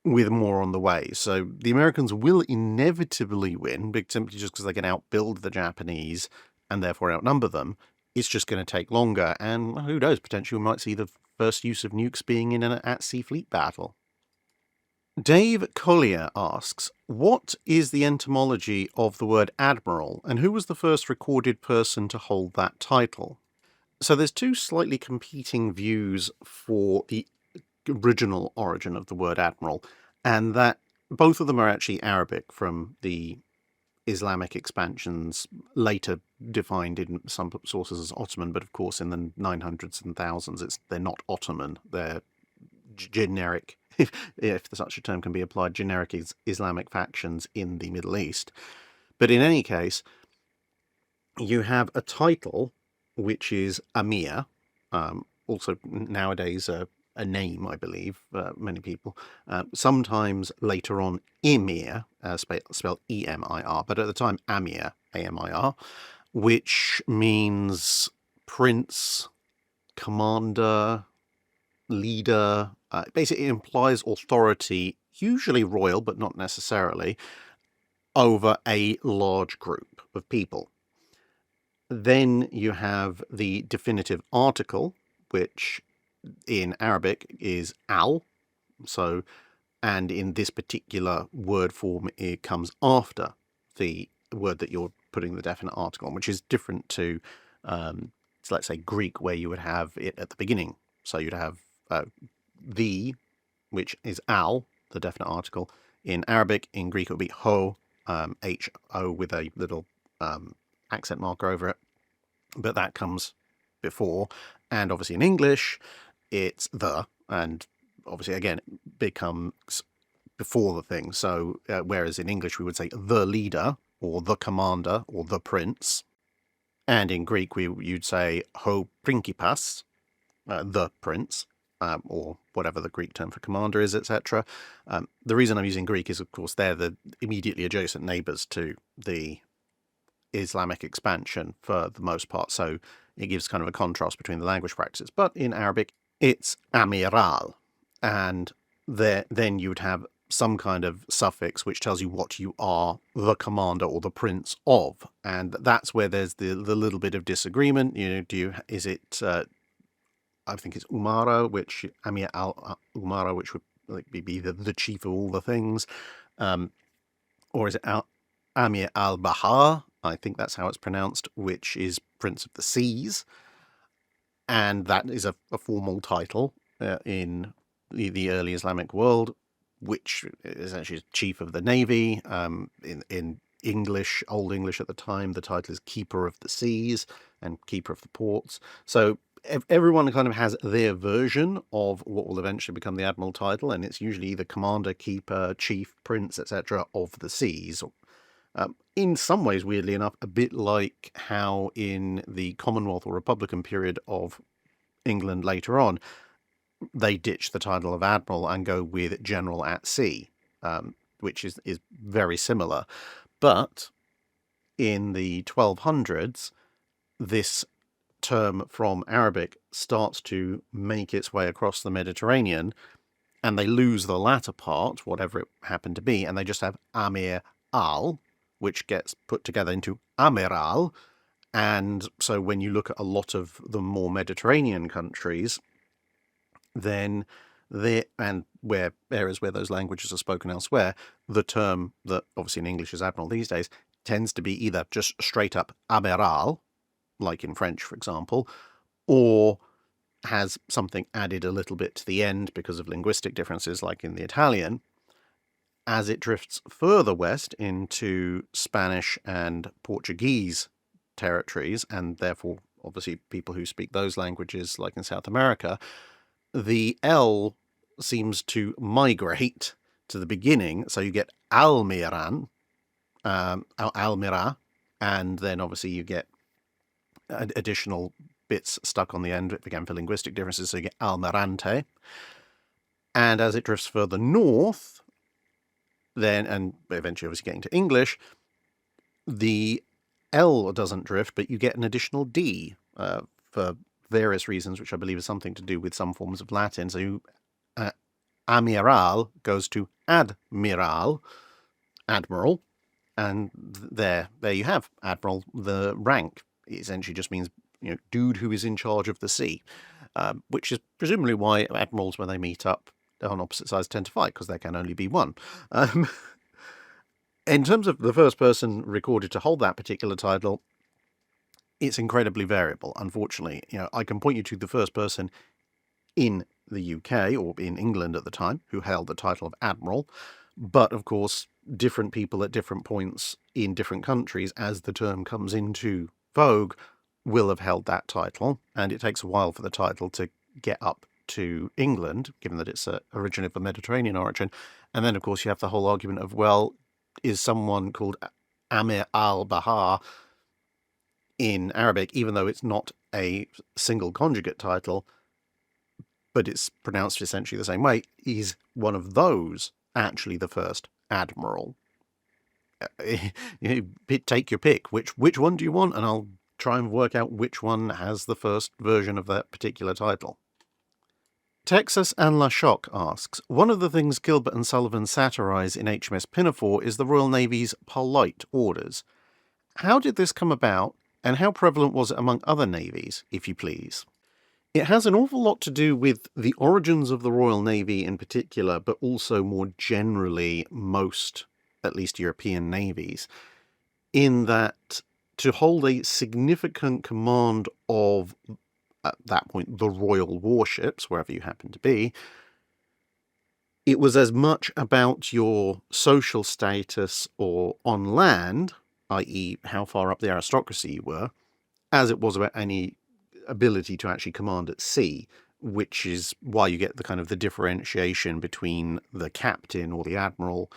with more on the way. So the Americans will inevitably win, simply just because they can outbuild the Japanese and therefore outnumber them. It's just going to take longer, and who knows, potentially we might see the first use of nukes being in an at-sea fleet battle. Dave Collier asks, what is the etymology of the word Admiral, and who was the first recorded person to hold that title? So there's two slightly competing views for the original origin of the word Admiral, and that both of them are actually Arabic from the Islamic expansions, later defined in some sources as Ottoman, but of course in the 900s and 1000s they're not Ottoman, they're generic, if such a term can be applied, generic Islamic factions in the Middle East. But in any case, you have a title which is Amir, also nowadays a name, I believe, many people. Sometimes later on Emir, spelled E-M-I-R, but at the time Amir, A-M-I-R, which means prince, commander, leader. Basically, it implies authority, usually royal, but not necessarily, over a large group of people. Then you have the definitive article, which in Arabic is al. So, and in this particular word form, it comes after the word that you're putting the definite article on, which is different to, so let's say Greek, where you would have it at the beginning. So you'd have the, which is al, the definite article. In Arabic, in Greek, it would be ho, H-O with a little accent marker over it. But that comes before. And obviously in English, it's the, and obviously again, it becomes before the thing. So whereas in English we would say the leader, or the commander, or the prince. And in Greek you'd say ho principas, the prince, or whatever the Greek term for commander is, etc. The reason I'm using Greek is, of course, they're the immediately adjacent neighbours to the Islamic expansion for the most part, so it gives kind of a contrast between the language practices. But in Arabic, it's amiral, and then you would have some kind of suffix which tells you what you are the commander or the prince of, and that's where there's the little bit of disagreement. Is it I think it's Umara, which Amir al-Umara, which would be the chief of all the things, or is it Amir al-Bahar? I think that's how it's pronounced, which is Prince of the Seas, and that is a formal title in the early Islamic world, which is actually Chief of the Navy. In English, Old English at the time, the title is Keeper of the Seas and Keeper of the Ports. So everyone kind of has their version of what will eventually become the Admiral title, and it's usually either Commander, Keeper, Chief, Prince, etc. of the seas. In some ways, weirdly enough, a bit like how in the Commonwealth or Republican period of England later on, they ditch the title of Admiral and go with General at Sea, which is very similar. But in the 1200s, this term from Arabic starts to make its way across the Mediterranean, and they lose the latter part, whatever it happened to be, and they just have Amir al, which gets put together into Amiral. And so when you look at a lot of the more Mediterranean countries, then where areas where those languages are spoken elsewhere, the term that obviously in English is Admiral these days tends to be either just straight up Amiral, like in French, for example, or has something added a little bit to the end because of linguistic differences, like in the Italian. As it drifts further west into Spanish and Portuguese territories, and therefore obviously people who speak those languages, like in South America, the L seems to migrate to the beginning. So you get Almiran, Almira, and then obviously you get additional bits stuck on the end, again for linguistic differences, so you get Almirante. And as it drifts further north, then, and eventually obviously getting to English, the L doesn't drift, but you get an additional D for various reasons, which I believe is something to do with some forms of Latin. So Amiral goes to Admiral, Admiral, and there you have Admiral. The rank essentially just means dude who is in charge of the sea. which is presumably why admirals, when they meet up on opposite sides, tend to fight, because there can only be one. In terms of the first person recorded to hold that particular title, it's incredibly variable, unfortunately. I can point you to the first person in the UK, or in England at the time, who held the title of Admiral, but of course different people at different points in different countries, as the term comes into vogue, will have held that title, and it takes a while for the title to get up to England, given that it's originally of a Mediterranean origin. And then of course you have the whole argument of, well, is someone called Amir al-Bahar in Arabic, even though it's not a single conjugate title, but it's pronounced essentially the same way, is one of those actually the first admiral? Take your pick. Which one do you want? And I'll try and work out which one has the first version of that particular title. Texas and LaShock asks, one of the things Gilbert and Sullivan satirise in HMS Pinafore is the Royal Navy's polite orders. How did this come about, and how prevalent was it among other navies, if you please? It has an awful lot to do with the origins of the Royal Navy in particular, but also more generally most, at least European navies, in that to hold a significant command of, at that point, the royal warships, wherever you happen to be, it was as much about your social status or on land, i.e. how far up the aristocracy you were, as it was about any ability to actually command at sea, which is why you get the kind of the differentiation between the captain or the admiral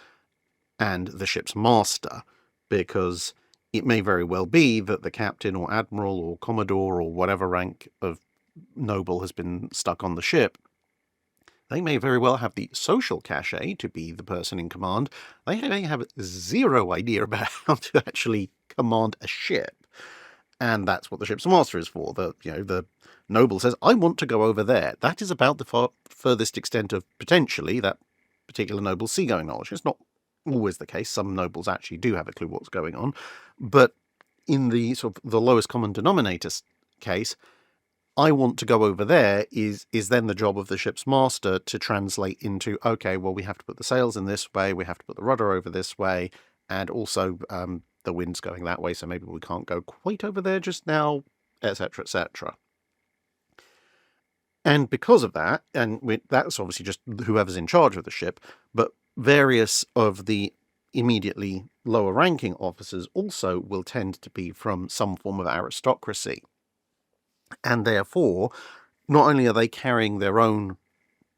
and the ship's master, because it may very well be that the captain or admiral or commodore or whatever rank of noble has been stuck on the ship. They may very well have the social cachet to be the person in command. They may have zero idea about how to actually command a ship. And that's what the ship's master is for. The noble says, I want to go over there. That is about the furthest extent of, potentially, that particular noble's seagoing knowledge. It's not always the case. Some nobles actually do have a clue what's going on. But in the sort of the lowest common denominator case, I want to go over there is then the job of the ship's master to translate into, okay, well, we have to put the sails in this way, we have to put the rudder over this way, and also the wind's going that way, so maybe we can't go quite over there just now, etc., etc. And because of that, and that's obviously just whoever's in charge of the ship, but various of the immediately lower ranking officers also will tend to be from some form of aristocracy. And therefore, not only are they carrying their own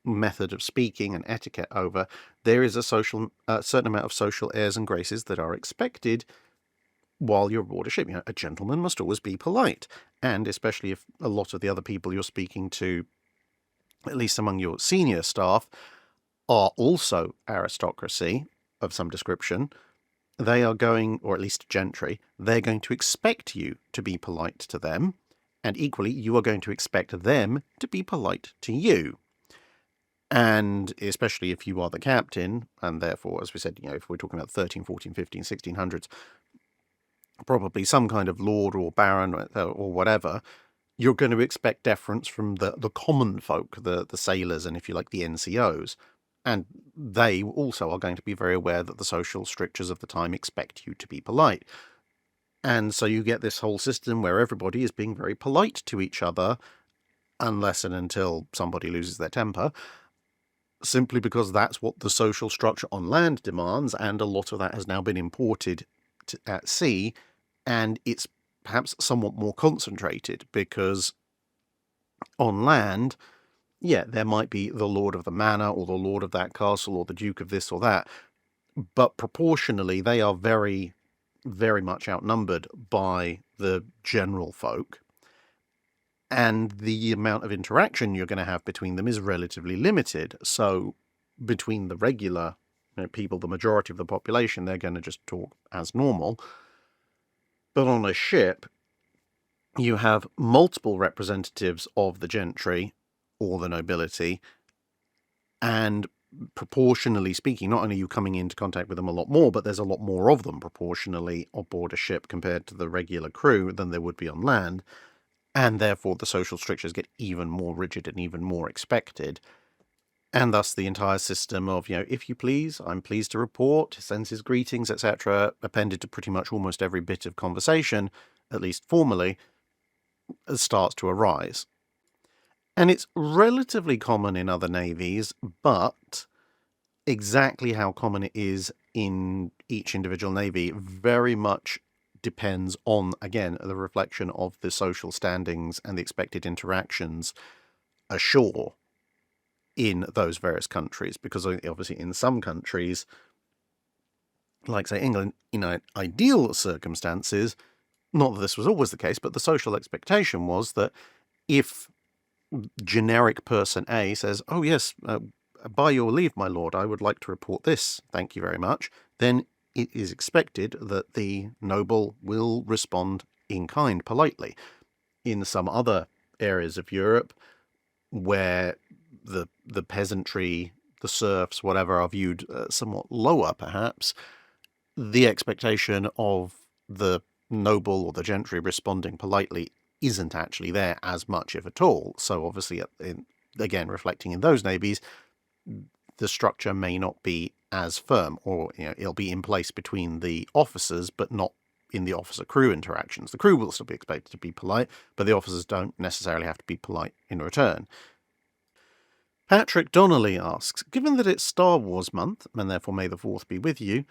method of speaking and etiquette over, there is a certain amount of social airs and graces that are expected while you're aboard a ship. A gentleman must always be polite, and especially if a lot of the other people you're speaking to, at least among your senior staff, are also aristocracy of some description, they are going, or at least gentry, they're going to expect you to be polite to them, and equally you are going to expect them to be polite to you. And especially if you are the captain, and therefore, as we said, if we're talking about 13, 14, 15, 1600s, probably some kind of lord or baron or whatever, you're going to expect deference from the common folk, the sailors, and if you like, the NCOs. And they also are going to be very aware that the social strictures of the time expect you to be polite. And so you get this whole system where everybody is being very polite to each other, unless and until somebody loses their temper, simply because that's what the social structure on land demands, and a lot of that has now been imported at sea, and it's perhaps somewhat more concentrated, because on land, yeah, there might be the lord of the manor, or the lord of that castle, or the duke of this or that, but proportionally they are very, very much outnumbered by the general folk, and the amount of interaction you're going to have between them is relatively limited. So between the regular people, the majority of the population, they're going to just talk as normal. But on a ship, you have multiple representatives of the gentry or the nobility, and proportionally speaking, not only are you coming into contact with them a lot more, but there's a lot more of them proportionally aboard a ship compared to the regular crew than there would be on land. and therefore the social strictures get even more rigid and even more expected. And thus the entire system of, if you please, I'm pleased to report, sends his greetings, etc., appended to pretty much almost every bit of conversation, at least formally, starts to arise. And it's relatively common in other navies, but exactly how common it is in each individual navy very much depends on, again, the reflection of the social standings and the expected interactions ashore in those various countries. Because obviously in some countries, like say England, in ideal circumstances, not that this was always the case, but the social expectation was that if generic person A says, oh yes, by your leave, my lord, I would like to report this, thank you very much, then it is expected that the noble will respond in kind, politely. In some other areas of Europe, where the peasantry, the serfs, whatever, are viewed somewhat lower, perhaps, the expectation of the noble or the gentry responding politely isn't actually there as much, if at all. So obviously, again, reflecting in those navies, the structure may not be as firm, or it'll be in place between the officers, but not in the officer-crew interactions. The crew will still be expected to be polite, but the officers don't necessarily have to be polite in return. Patrick Donnelly asks, given that it's Star Wars month, and therefore may the 4th be with you,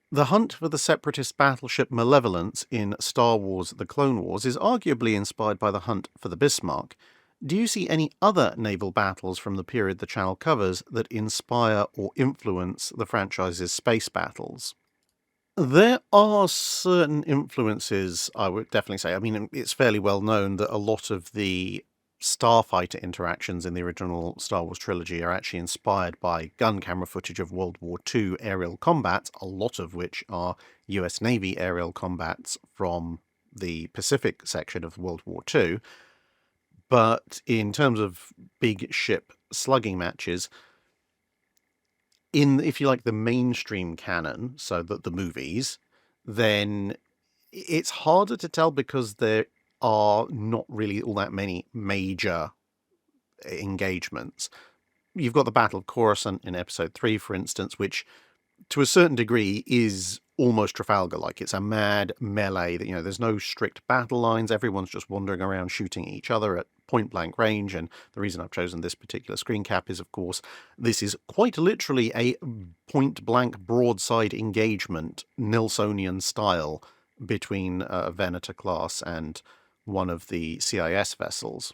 the hunt for the separatist battleship Malevolence in Star Wars The Clone Wars is arguably inspired by the hunt for the Bismarck. Do you see any other naval battles from the period the channel covers that inspire or influence the franchise's space battles? There are certain influences, I would definitely say. I mean, it's fairly well known that a lot of the starfighter interactions in the original Star Wars trilogy are actually inspired by gun camera footage of World War II aerial combat, a lot of which are US Navy aerial combats from the Pacific section of World War II. But in terms of big ship slugging matches, in, if you like, the mainstream canon, so that the movies, then it's harder to tell because there are not really all that many major engagements. You've got the Battle of Coruscant in Episode 3, for instance, which to a certain degree is almost Trafalgar-like. It's a mad melee. There's no strict battle lines. Everyone's just wandering around shooting each other at point-blank range. And the reason I've chosen this particular screen cap is, of course, this is quite literally a point-blank broadside engagement, Nilsonian style, between a Venator class and one of the CIS vessels.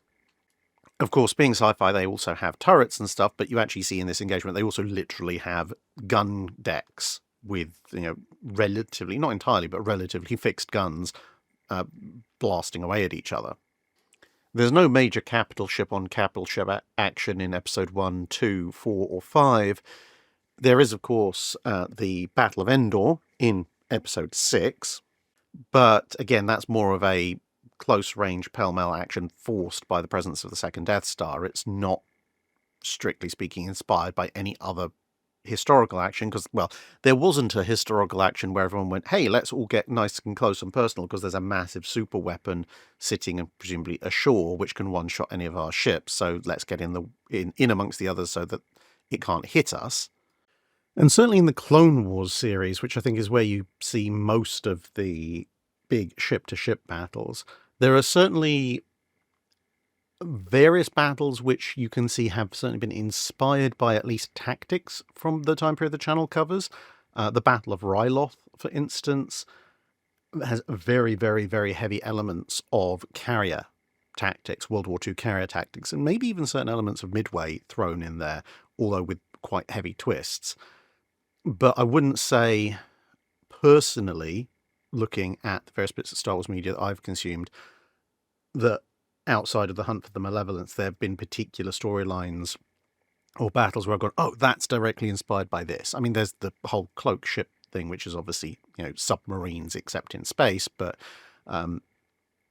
Of course, being sci-fi, they also have turrets and stuff, but you actually see in this engagement, they also literally have gun decks with, relatively, not entirely, but relatively fixed guns blasting away at each other. There's no major capital ship on capital ship action in Episode 1, 2, 4, or 5. There is, of course, the Battle of Endor in Episode 6, but again, that's more of a close-range pell-mell action forced by the presence of the second Death Star. It's not, strictly speaking, inspired by any other historical action, because, well, there wasn't a historical action where everyone went, hey, let's all get nice and close and personal, because there's a massive super weapon sitting and presumably ashore which can one-shot any of our ships, so let's get in amongst the others so that it can't hit us. And certainly in the Clone Wars series, which I think is where you see most of the big ship-to-ship battles, there are certainly various battles which you can see have certainly been inspired by at least tactics from the time period the channel covers. The Battle of Ryloth, for instance, has very, very, very heavy elements of carrier tactics, World War II carrier tactics, and maybe even certain elements of Midway thrown in there, although with quite heavy twists. But I wouldn't say, personally, looking at the various bits of Star Wars media that I've consumed, that outside of the hunt for the Malevolence, there have been particular storylines or battles where I've gone, oh, that's directly inspired by this. I mean, there's the whole cloak ship thing, which is obviously, submarines except in space, but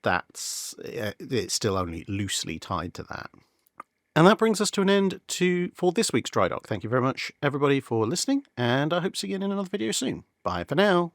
it's still only loosely tied to that. And that brings us to an end for this week's Drydock. Thank you very much, everybody, for listening, and I hope to see you in another video soon. Bye for now.